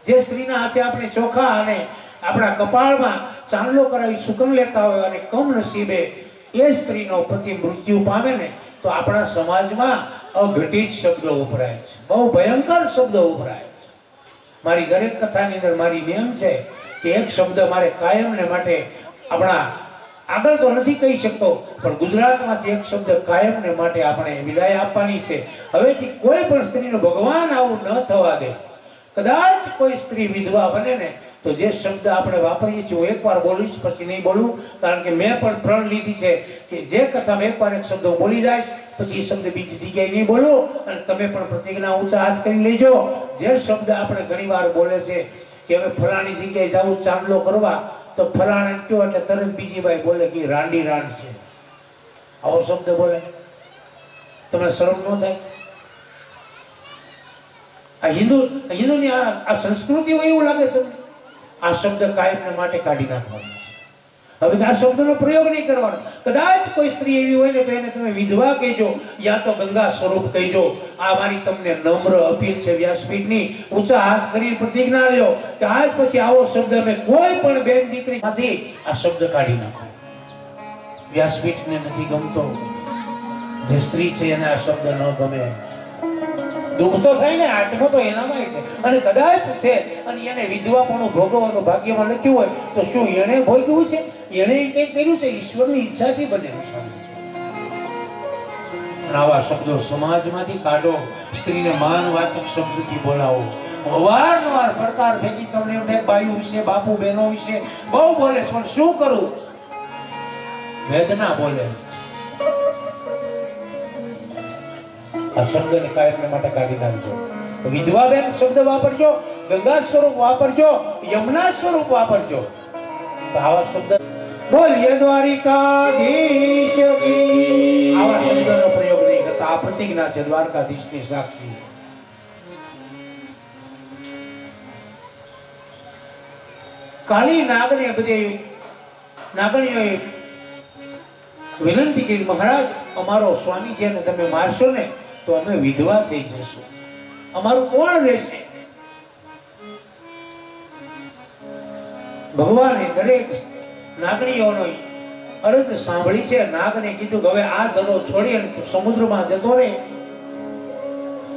જે સ્ત્રીના હાથે આપણે ચોખા અને આપણા કપાળમાં ચાંદલો કરાવી સુકન લેતા હોય અને કમનસીબે એ સ્ત્રીનો પતિ મૃત્યુ પામે ને તો આપણા સમાજમાં અઘટિત શબ્દો વપરાય છે, બહુ ભયંકર શબ્દો વપરાય છે. મારી દરેક કથાની અંદર મારી નિયમ છે કે એક શબ્દ મારે કાયમને માટે, આપણા આગળ તો નથી કહી શકતો પણ ગુજરાતમાંથી એક શબ્દ કાયમને માટે આપણે વિદાય આપવાની છે. હવેથી કોઈ પણ સ્ત્રીનું ભગવાન આવું ન થવા દે. કદાચ કોઈ સ્ત્રી વિધવા બને ને તો જે શબ્દ આપણે વાપરીએ છીએ હું એકવાર બોલીશ, પછી નહીં બોલું. કારણ કે મેં પણ પ્રણ લીધી છે કે જે કથામાં એકવાર એક શબ્દ બોલી જાય પછી એ શબ્દ બીજી જગ્યાએ નહીં બોલું. અને તમે પણ પ્રતિજ્ઞા ઊંચા હાથ કરી લેજો. જે શબ્દ આપણે ઘણીવાર બોલે છે કે હવે ફલાણી જગ્યાએ જાવું ચાંદલો કરવા, તો ફલાણા કયો એટલે તરત બીજી ભાઈ બોલે કે રાંડી રાંડ છે. આવો શબ્દ બોલે, તમને શરમ ન થાય? આ હિન્દુની આ સંસ્કૃતિ હોય એવું લાગે તમને? આ શબ્દ કાયમને માટે કાઢી નાખવાનો. હવે આ શબ્દનો પ્રયોગ નહીં કરવાનો. કદાચ કોઈ સ્ત્રી એવી હોય ને તો એને તમે વિધવા કહેજો, યા તો ગંગા સ્વરૂપ કહેજો. આ મારી તમને નમ્ર અપીલ છે વ્યાસપીઠની. ઊંચા હાથ કરી પ્રતિજ્ઞા લ્યો કે આજ પછી આવો શબ્દ અમે કોઈ પણ બેન દીકરીમાંથી આ શબ્દ કાઢી નાખો. વ્યાસપીઠને નથી ગમતો, જે સ્ત્રી છે એને આ શબ્દ ન ગમે. દુઃખ તો થાય ને, આત્મા તો એનામાં છે. અને કદાચ છે અને એને વિધવાપણું ભોગવવાનું ભાગ્યમાં લખ્યું હોય તો શું એને ભોગવ્યું છે? એને કંઈક કર્યું છે? ઈશ્વરની ઈચ્છાથી બનેલું છે. આવા શબ્દો સમાજમાંથી કાઢો. સ્ત્રીને માનવાચક શબ્દથી બોલાવો. અવારનવાર પડકાર ભેગી તમને એમ થાય બાયુ વિશે, બાપુ બહેનો વિશે બહુ બોલે પણ શું કરું? વેદના બોલે. આ શબ્દને કાયમને માટે કાઢી નાખજો. વિધવા બેન શબ્દ વાપરજો, ગંગા સ્વરૂપ વાપરજો, યમુના સ્વરૂપ વાપરજો. તો આવા શબ્દ બોલીએ દ્વારિકાધીશ કી. આવા શબ્દનો પ્રયોગ નહીં કરતા. આ પ્રતિજ્ઞા છે દ્વારકાધીશની સાક્ષી. કાળી નાગને બધી નાગણીઓએ વિનંતી કરી, મહારાજ અમારો સ્વામી છે ને તમે મારશો ને તો અમે વિધવા થઈ જશું, અમારું કોણ રહેશે? ભગવાને દરેક નાગણીઓનો અરજ સાંભળી છે. નાગને કીધું કે હવે આ દરો છોડી અને તું સમુદ્રમાં જતો રહે,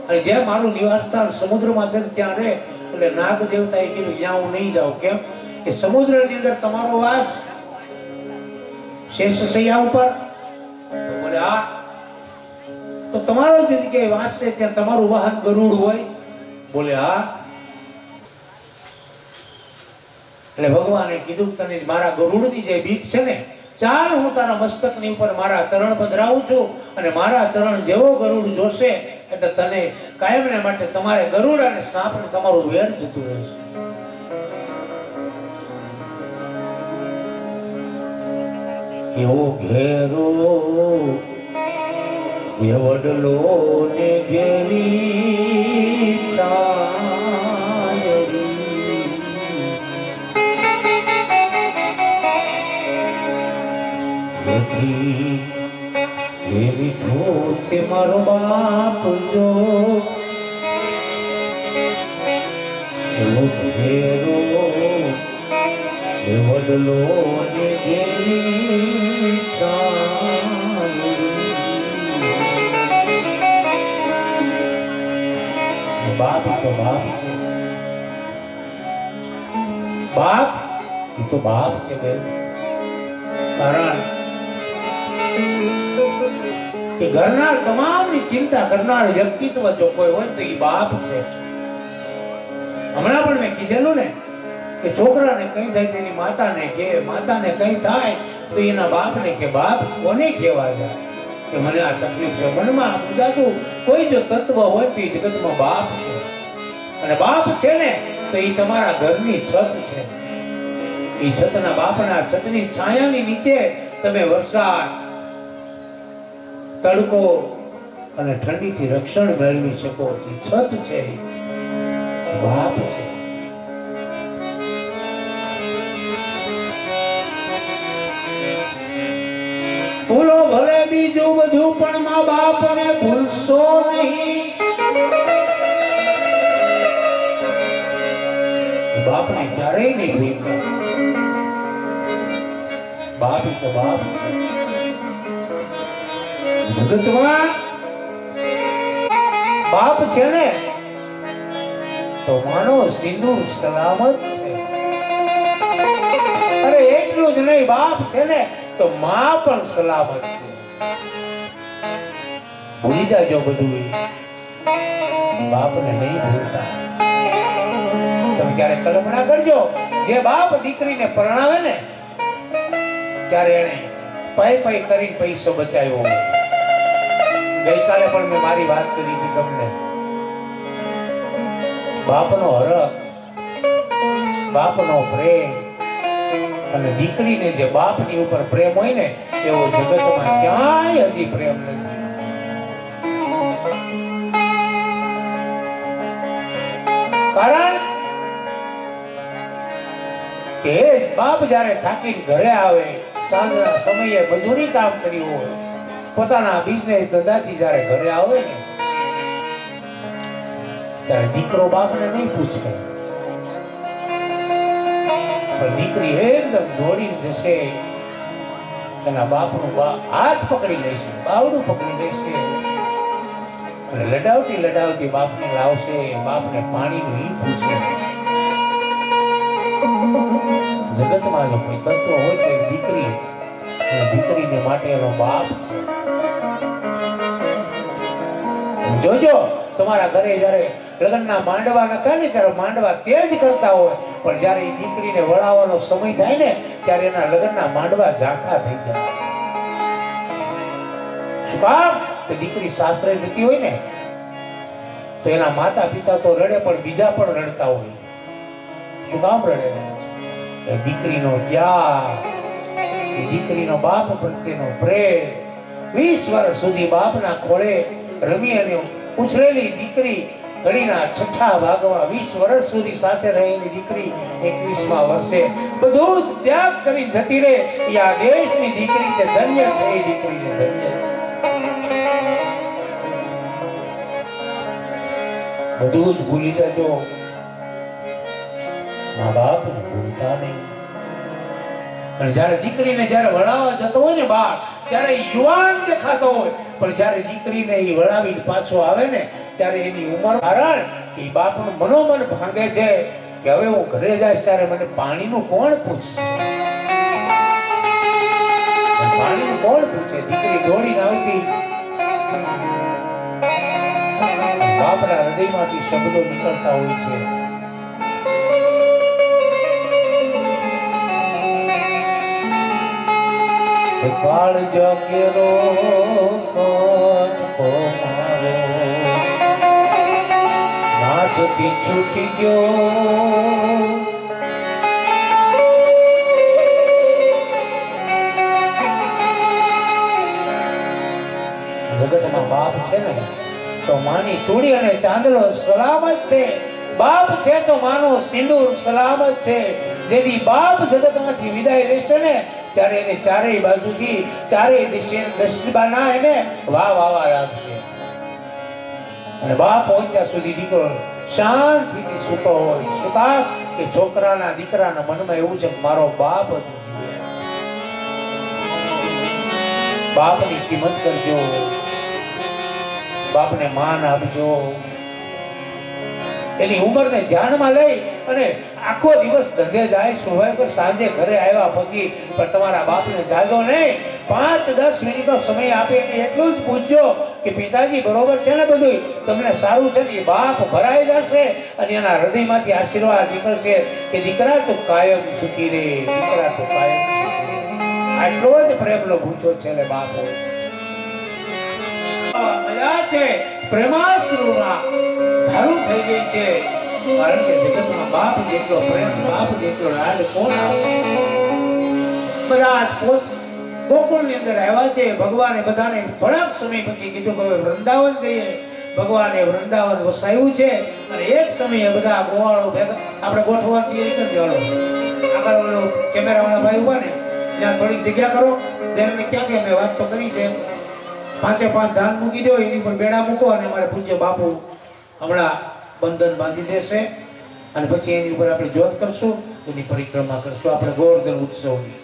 અને જ્યાં મારું નિવાસ સ્થાન સમુદ્રમાં છે ત્યાં રહે. એટલે નાગ દેવતાએ કીધું જ્યાં હું નહીં જાઉં. કેમ કે સમુદ્રની અંદર તમારો વાસ શેષ શૈયા ઉપર. તો બોલે હા, તો તમારો જે જગ્યાએ વાસ છે ત્યાં તમારું વાહન ગરુડ હોય. બોલે હા. એટલે ભગવાને કીધું તને મારા ગરુડની જે બીક છે ને, ચાલ હું તારા મસ્તકની ઉપર મારા ચરણ પધરાવું છું, અને મારા ચરણ જેવો ગરુડ જોશે એટલે તને કાયમને માટે તમારે ગરુડ અને સાપને તમારું વેર જતું રહેશે. એવો ઘેરો એ વડલો ને ઘેરી છાયરી, એવી ઠોર છે મારો બાપ જો, એવો ઘેરો એ વડલો ને ઘેરી છાયરી. બાપ તો બાપ છે, બાપ એ તો બાપ છે બેન. કારણ કે ઘરના તમામની ચિંતા કરનાર વ્યક્તિત્વ જો કોઈ હોય તો એ બાપ છે. હમણાં પણ મેં કીધેલું ને કે છોકરાને કઈ થાય તેની માતાને કે, માતાને કઈ થાય તો એના બાપને કે. બાપ કોને કહેવા જાય કે મને આ તકલીફ છે? મનમાં પૂજાતું કોઈ જો તત્વ હોય તો એ જગતમાં બાપ છે. અને બાપ છે ને તો એ તમારા ઘરની છત છે. એ છતના બાપના છતની છાયાની નીચે તમે વરસાદ, તડકો અને ઠંડીથી રક્ષણ મેળવી શકો. છત છે, બાપ છે. ભૂલો ભલે બીજું બધું પણ મા બાપને ભૂલશો નહીં. બાપને ક્યારેય નહીં ભૂલતા. બાપ તો બાપ છે. જગતમાં બાપ છે ને તો માનો સિંદૂર સલામત છે. અરે એટલું જ નહીં, બાપ છે ને તો માં પણ સલામત છે. ભૂલી જાજો બધું, બાપને નહીં ભૂલતા. તમે ક્યારે કલ્પના કરજો, જે બાપ દીકરીને પરણાવે ને ત્યારે એને પાઈ પાઈ કરીને પૈસો બચાવ્યો હોય. ગઈકાલે પણ મેં મારી વાત કરી હતી તમને. બાપનો હરખ, બાપનો પ્રેમ અને દીકરીને જે બાપની ઉપર પ્રેમ હોય ને એવો જગતમાં ક્યાંય હજી પ્રેમ નથી. કારણ કે બાપ જ્યારે થાકીને ઘરે આવે, સાંજના સમયે મજૂરી કામ કર્યું હોય, પોતાના બિઝનેસ ધંધાથી જ્યારે ઘરે આવે ને ત્યારે દીકરો બાપને નહીં પૂછે, પણ દીકરી એકદમ દોડીને જશે, એના બાપનું હાથ પકડી લેશે, બાવડું પકડી લેશે અને લડાવતી લડાવતી બાપને લાવશે. બાપને પાણીનું ઈ પૂછે. જગતમાં જો કોઈ તત્વ હોય તો દીકરી, દીકરીને માટે એનો બાપ છે. જોજો તમારા ઘરે જયારે લગ્નના માંડવા નતા ને ત્યારે માંડવા તે જ કરતા હોય, પણ જયારે એ દીકરીને વળાવવાનો સમય થાય ને ત્યારે એના લગ્નના માંડવા ઝાંખા થઈ જાય. શું કામ? કે દીકરી સાસરે જતી હોય ને તો એના માતા પિતા તો રડે, પણ બીજા પણ રડતા હોય. શું કામ રડે? એ દીકરીનો ત્યાગ, એ દીકરીનો બાપ પ્રત્યેનો પ્રેમ. 20 વર્ષ સુધી બાપના ખોળે રમી અને ઉછરેલી દીકરી ઘડીના છઠ્ઠા ભાગમાં 20 વર્ષ સુધી સાથે રહેલી દીકરી 21મા વર્ષે બધું ત્યાગ કરી જતી રહે. એ આ દેશની દીકરી છે, ધન્ય છે. એ દીકરીને ધન્ય બધું જ ભૂલી જજો, મા બાપને ભૂલતા નહીં. અને જ્યારે દીકરીને જ્યારે વળાવવા જતો હોય ને બાપ, ત્યારે યુવાન દેખાતો હોય, પણ જ્યારે દીકરીને એ વળાવીને પાછો આવે ને ત્યારે એની ઉંમર કારણ એ બાપનું મનોમન ભાંગે છે કે હવે હું ઘરે જઈશ ત્યારે મને પાણીનું કોણ પૂછશે, પાણીનું કોણ પૂછે. દીકરી દોડીને આવતી, બાપના હૃદયમાંથી શબ્દો નીકળતા હોય છે. કાળજો કેરો મારો નાથથી છૂટી ગયો, જગતમાં બાપ છે ને તો માની ચૂડી અને ચાંદલો સલામત છે, બાપ છે તો માનો સિંદૂર સલામત છે. જેથી બાપ જગતમાંથી વિદાય લેશે ને ત્યારે એને ચારેય બાજુથી ચારેય દિશે દશબાના એને વાવા રાખશે. અને બાપ હોય ત્યાં સુધી દીકરો શાંતિથી સૂતો હોય. સુતા કે છોકરાના દીકરાના મનમાં એવું છે મારો બાપ જ બાપની કિંમત કરજો, બાપને માન આપજો. એની ઉંમરને ધ્યાનમાં લઈ અને આખો દિવસ ધંધે જાય, સુવાય પર સાંજે ઘરે આવ્યા પછી પણ તમારા બાપને જાજો નહીં, 5-10 મિનિટનો સમય આપે એટલું જ પૂછજો કે પિતાજી બરોબર છે ને બધું, તમને સારું છે ને. બાપ ભરાઈ જશે અને એના હૃદયમાંથી આશીર્વાદ નીકળશે કે દીકરા તું કાયમ સુખી રે, દીકરા તું કાયમ સુખી રે. આટલો જ પ્રેમનો ભૂચો છે ને બાપ હોય. મજા છે પ્રેમાશ્રુના ધારું થઈ ગઈ છે, કારણ કે જગતમાં બાપ જેટલો પ્રેમ, બાપ જેટલો લાડ કોણ આપે. બધા ગોકુળની અંદર આવ્યા છે. ભગવાને બધાને થોડાક સમય પછી કીધું કે વૃંદાવન જઈએ. ભગવાને વૃંદાવન વસાવ્યું છે અને એક સમયે બધા ગોવાળો ભેગા આપણે ગોઠવવાની તૈયારી કરી દેવાળો. આગળ ઓલો કેમેરાવાળા ભાઈ ઉભા ને ત્યાં થોડીક જગ્યા કરો, બેનને ક્યાં કે મેં વાત તો કરી છે, 5 ધાન મૂકી દો, એની પર બેડા મૂકો અને અમારે પૂજ્ય બાપુ હમણાં બંધન બાંધી દેશે અને પછી એની ઉપર આપણે જોત કરશું, એની પરિક્રમા કરશું આપણે ગોવર્ધન ઉત્સવની.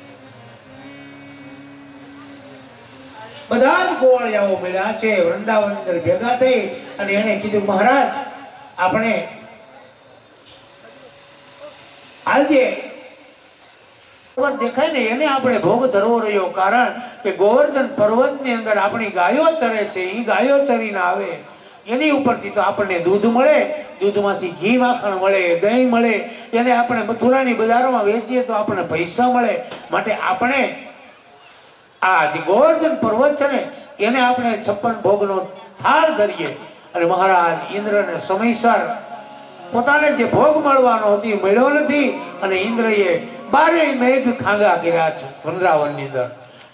બધા જ ગોવાળિયાઓ મળ્યા છે વૃંદાવન અંદર ભેગા થઈ અને એને કીધું મહારાજ આપણે આજે દેખાય ને એને આપણે ભોગ ધરવો રહ્યો, કારણ કે ગોવર્ધન પર્વતની અંદર આપણી ગાયો ચરે છે. એ ગાયો ચરીને આવે એની ઉપરથી તો આપણને દૂધ મળે, દૂધમાંથી ઘી માખણ મળે, દહીં મળે, એને આપણે મથુરાની બજારોમાં વેચીએ તો આપણને પૈસા મળે. માટે આપણે આ જે ગોવર્ધન પર્વત છે ને એને આપણે 56 ભોગનો થાળ ધરીએ. અને મહારાજ ઇન્દ્રને સમયસર પોતાને જે ભોગ મળવાનો હતો એ મળ્યો નથી અને ઇન્દ્રએ 12 મેઘ ખાંગા કર્યા છે વૃંદાવનની અંદર.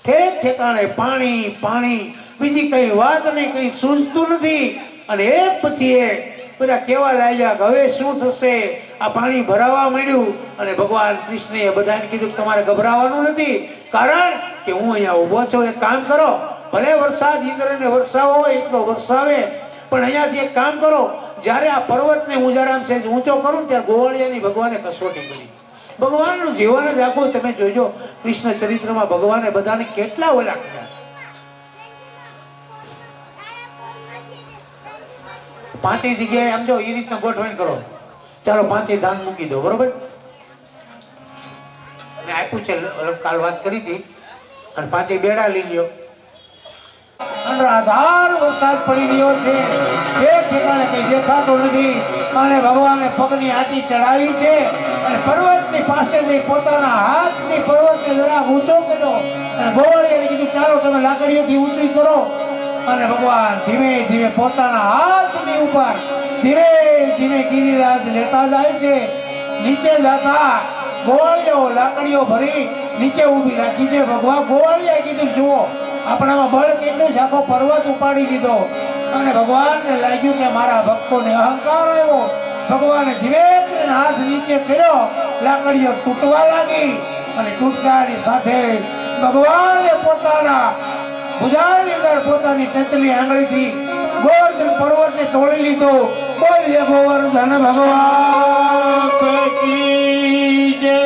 ઠેક ઠેકાણે પાણી પાણી, બીજી કઈ વાત નહીં, કઈ સૂઝતું નથી. અને એક પછી એક બધા કેવા લાગ્યા કે હવે શું થશે. આ પાણી ભરાવા માંડ્યું અને ભગવાન કૃષ્ણએ બધાને કીધું કે તમારે ગભરાવાનું નથી, કારણ કે હું અહીંયા ઊભો છું. એક કામ કરો, ભલે વરસાદ ઇન્દ્રને વરસાવો હોય એટલો વરસાવે, પણ અહીંયાથી એક કામ કરો, જ્યારે આ પર્વતને હું જરા છે ઊંચો કરું ત્યારે ગોવાળિયાની ભગવાને કસોટી કરી. ભગવાનનું જીવન જ આખું તમે જોજો કૃષ્ણ ચરિત્રમાં ભગવાને બધાને કેટલા ઓલા કર્યા. 5 જગ્યાએ આમ જો એ રીતના ગોઠવણ કરો, ચાલો 5 ધાન મૂકી દો, બરોબર. મેં આપ્યું છે, કાલ વાત કરી હતી, અને 5 બેડા લઈ લ્યો. અનરાધાર વરસાદ પડી રહ્યો છે, એક ઠેકાણે કઈ દેખાતો નથી. અને ભગવાને પગની આંટી ચડાવી છે અને પર્વતની પાસે જઈ પોતાના હાથની પર્વતને જરા ઊંચો કર્યો અને ગોવાળિયાને કીધું ચાલો તમે લાકડીઓથી ઊંચી કરો. અને ભગવાન ધીમે ધીમે પોતાના હાથની ઉપર ધીમે ધીમે ગિરિરાજ લેતા જાય છે. નીચે જતા ગોવાળિયાઓ લાકડીઓ ભરી નીચે ઊભી રાખી છે. ભગવાન ગોવાળિયાએ કીધું જુઓ આપણામાં બળ કેટલું છે, આખો પર્વત ઉપાડી દીધો. અને ભગવાનને લાગ્યું કે મારા ભક્તોને અહંકાર આવ્યો. ભગવાને ધીમે કરીને હાથ નીચે કર્યો, લાકડીઓ તૂટવા લાગી અને તૂટતાની સાથે ભગવાને પોતાના ભુજાની અંદર પોતાની ટચલી આંગળીથી ગોવર્ધન પર્વતને તોડી લીધો. બોલીએ ગોવર્ધન ભગવાન કી જય.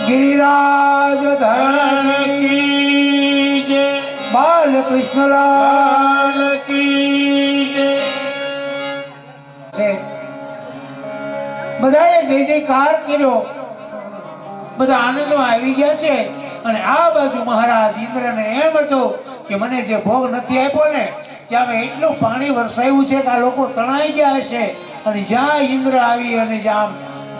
गिरिराज धरण की जय, बाल कृष्णलाल की जय। બધાએ જય જયકાર કર્યો, બધા આનંદમાં આવી ગયા છે. અને આ બાજુ મહારાજ ઇન્દ્રને એમ હતું કે મને જે ભોગ નથી આપ્યો ને ત્યાં મેં એટલું પાણી વરસાવ્યું છે કે આ લોકો તણાઈ ગયા હશે. અને જ્યાં ઇન્દ્ર આવી અને જ્યાં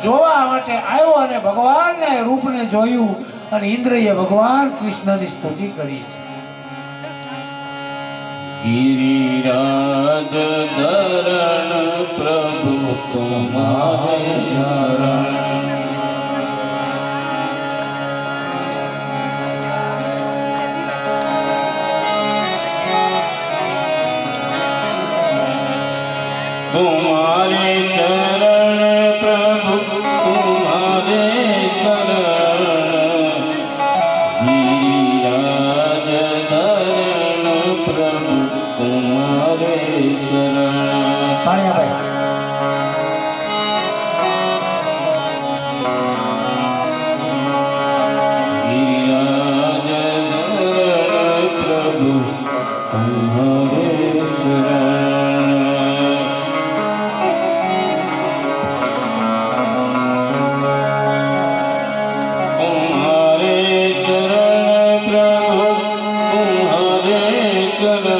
જોવા માટે આવ્યો અને ભગવાનના રૂપને જોયું અને ઇન્દ્રએ ભગવાન કૃષ્ણની સ્તુતિ કરી. गिरिराज धरण प्रभु तुम्हारे शरण, तुम्हारे चरण प्रभु तुम्हारे शरण, गिरिराज धरण प्रभु तुम्हारे शरण. गिरिराज धरण प्रभु तुम्हारे शरण, तुम्हारे शरण प्रभु तुम्हारे शरण.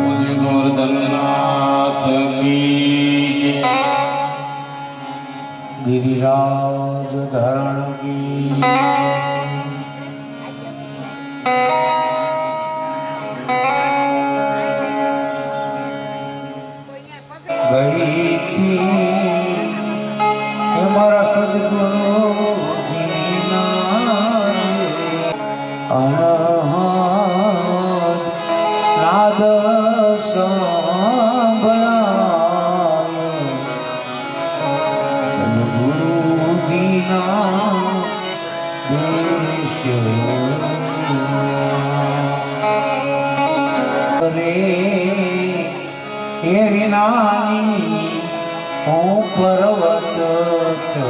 बोले गोवर्धननाथ की जय, गिरिराज धरण की गई थी हमारा सदगुरु जीना अनहद नाद संभळायो सदगुरु जीना देश रे એ વિનાની હું પર્વત ચડી.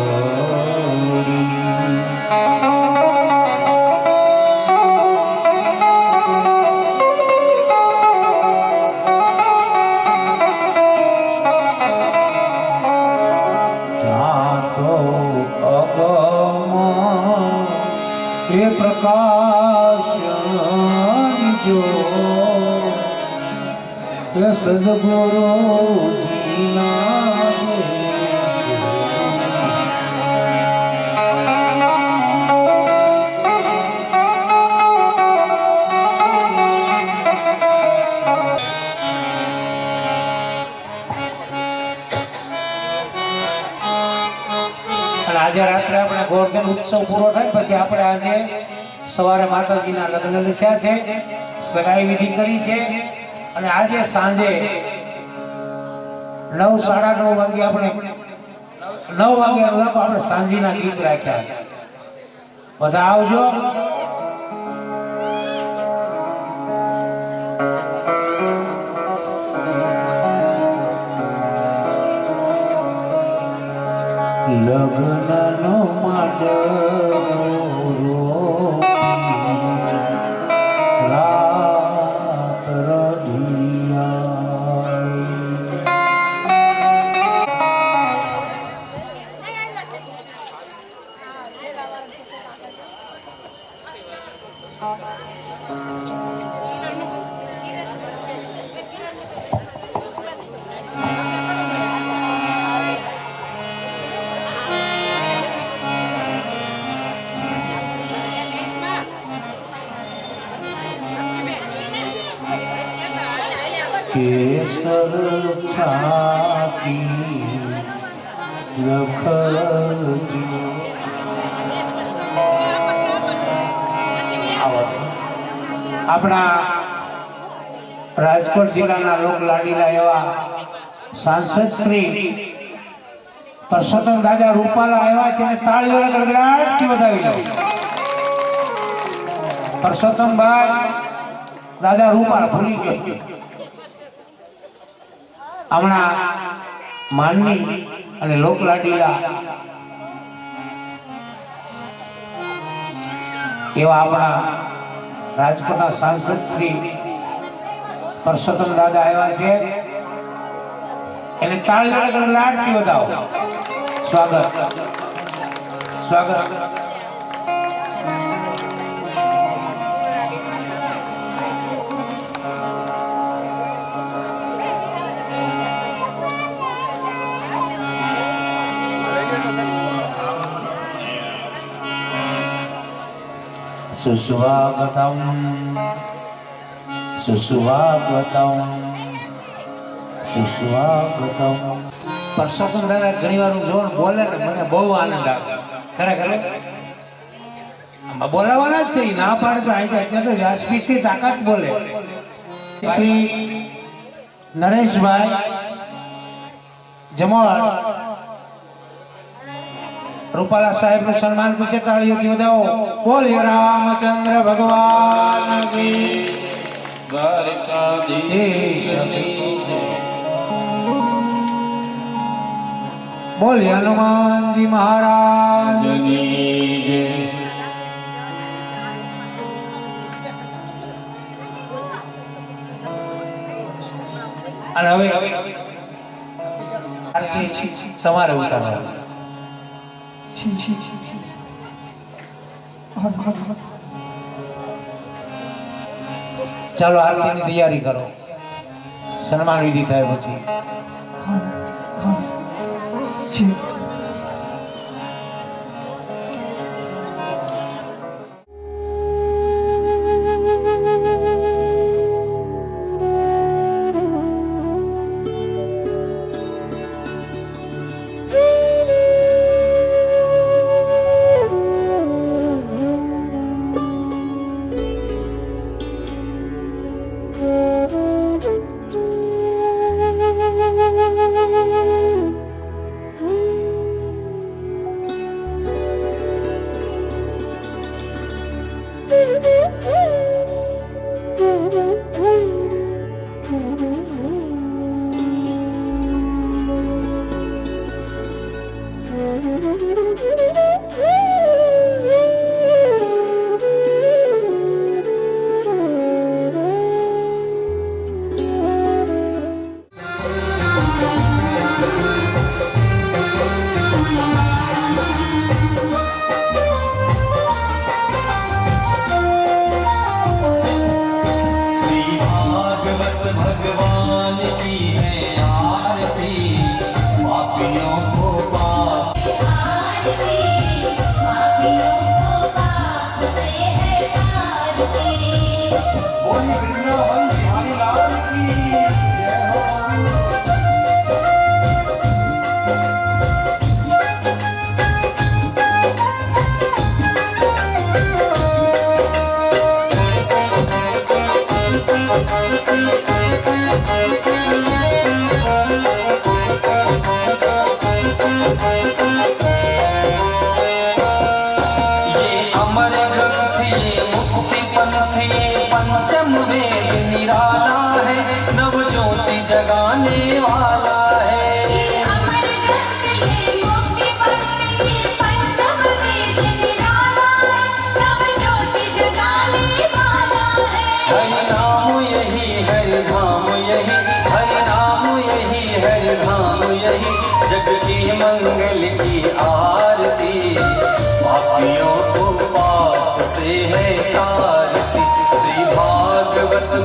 ત્યાં તો અગમ એ પ્રકાશ જો ये सदगुरु जीना આજે રાત્રે આપણે ગોવર્ધન ઉત્સવ પૂરો થાય પછી આપણે આજે સવારે માતાજીના લગ્ન લખ્યા છે, સગાઈ વિધિ કરી છે. અને આજે સાંજે 9 સાડા 9 વાગે આપણે 9 વાગે આપણે સાંજના ગીત રાખ્યા. બધા આવજો. લગ્નનો માંડવો રાત केसर छाती लखती આપણા રાજકોટ જિલ્લાના લોક લાડીલા એવા સાંસદ શ્રી પરસોત્તમ દાદા રૂપાલા આવ્યા છે અને તાળીઓના ગડગડાટથી વધાવી લો. પરસોત્તમભાઈ દાદા રૂપાલા ભૂલી ગયો. હમણાં માનની અને લોકલાડીલા એવા આપણા રાજકોટના સાંસદ શ્રી પરસોત્તમ દાદા આવ્યા છે. એને તાળીઓના ગડગડાટથી વધાવો. સ્વાગત સ્વાગત. સુસ્વાગતમ સુસ્વાગતમ સુસ્વાગતમ. પરસોત્તમ દાદા ઘણી વાર જોર બોલે ને મને બહુ આનંદ આવે. ખરેખર બોલાવાના જ છે. ના પાડે તો આજે તો વ્યાસપીઠની તાકાત બોલે. શ્રી નરેશભાઈ જમોર રૂપાલા સાહેબનું સન્માન પૂછે. તાળીઓથી વધાવો. બોલ રામચંદ્ર ભગવાન કી દ્વારકાધીશ. બોલ હનુમાનજી મહારાજ. અને હવે તમારે ઉતારવાનું. ચાલો આરતીની તૈયારી કરો. સન્માન વિધિ થાય પછી.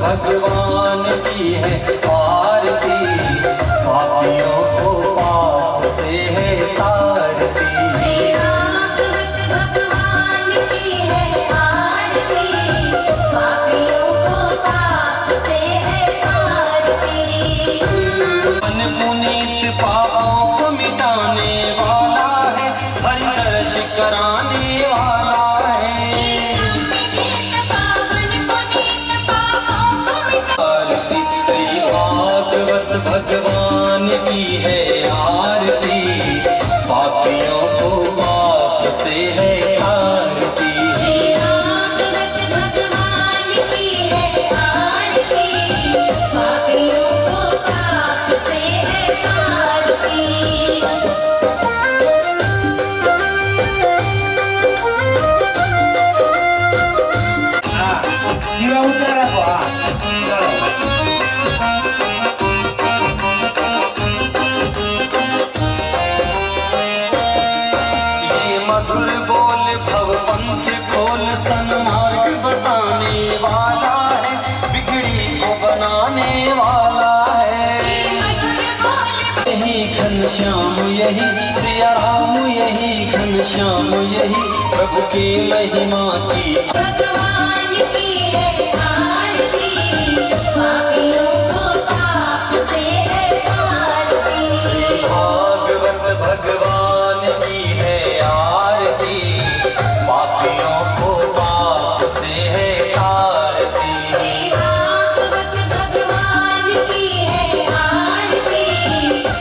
भगवान की है आरती, पापियों को पाप से है तारती। श्री भागवत भगवान की है आरती, पापियों को पाप से है तारती। मन पुनीत पापों को मिटाने वाला है, हरि दर्श कराने वाला है। श्री भागवत भगवान की है आरती, श्याम यही, सिया राम यही, घनश्याम यही, प्रभु की महिमा की भगवान की है आरती, पापियों को पाप से है आरती। भागवत भगवान की है आरती, पापियों को पाप से है आरती। श्री भागवत भगवान की है आरती,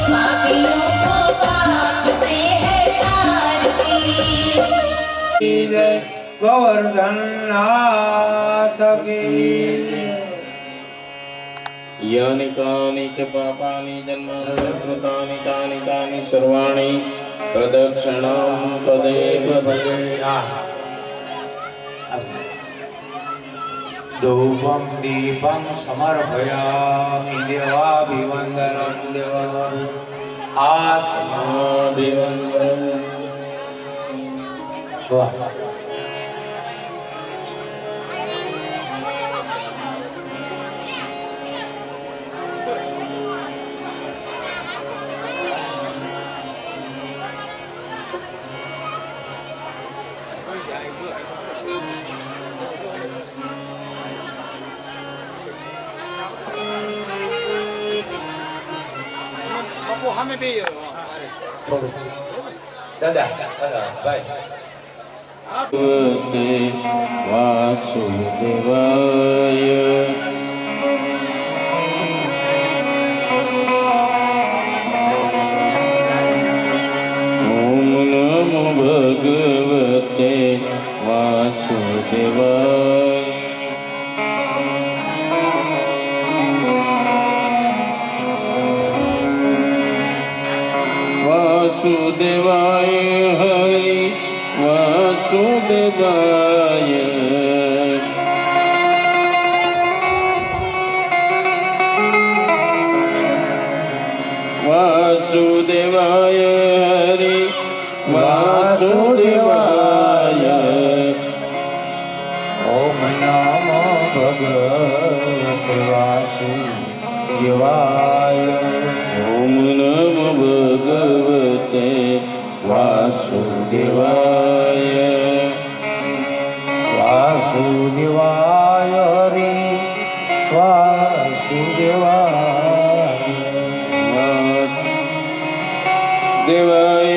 पापियों को पाप से है आरती। गोवर्धन नाथ की यानि कानि च पापानि जन्मान्तरे कृतानि तानि तानि सर्वाणि प्रदक्षिणां तदेव भजे। धूपं दीपं समर्पयामि देवाभिवन्दनं देवा आत्माभिवन्दनं वाह દાદા ભાઈ ભગવતે વાસુદેવાય ઓમ નમો ભગવતે વાસુદેવાય वासुदेवाय हरि वासुदेवाय वासुदेवाय हरि वासुदेवाय ओम नमो भगवते वासुदेवाय ओम नमो भगवते वासुदेवाय वासुदेवाय हरि वासुदेवाय देवाय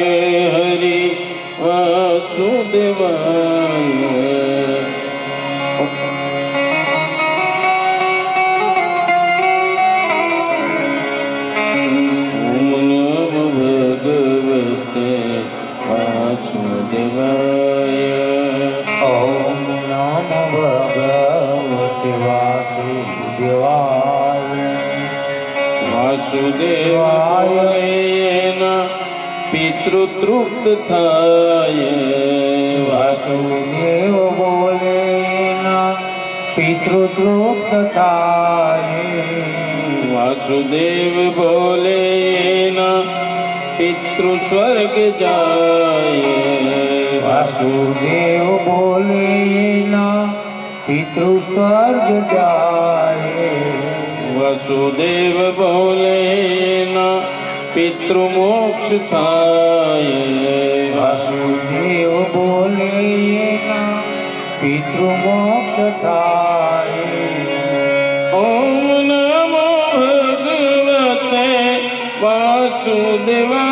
हरि वासुदेवाय ओम नमो भगवते वासुदेवाय ओम नमो भगवते वासुदेवाय वासुदेवाय पितृतृप्त थाय वासुदेव बोले न पितृतृप्त थाय वासुदेव बोले न पितृ स्वर्ग जाय वासुदेव बोले न पितृ स्वर्ग जाए वासुदेव बोले न पितृ मोक्ष थाय वासुदेव बोले न पितृ मोक्ष थाय ओम नमो भगवते वासुदेवाय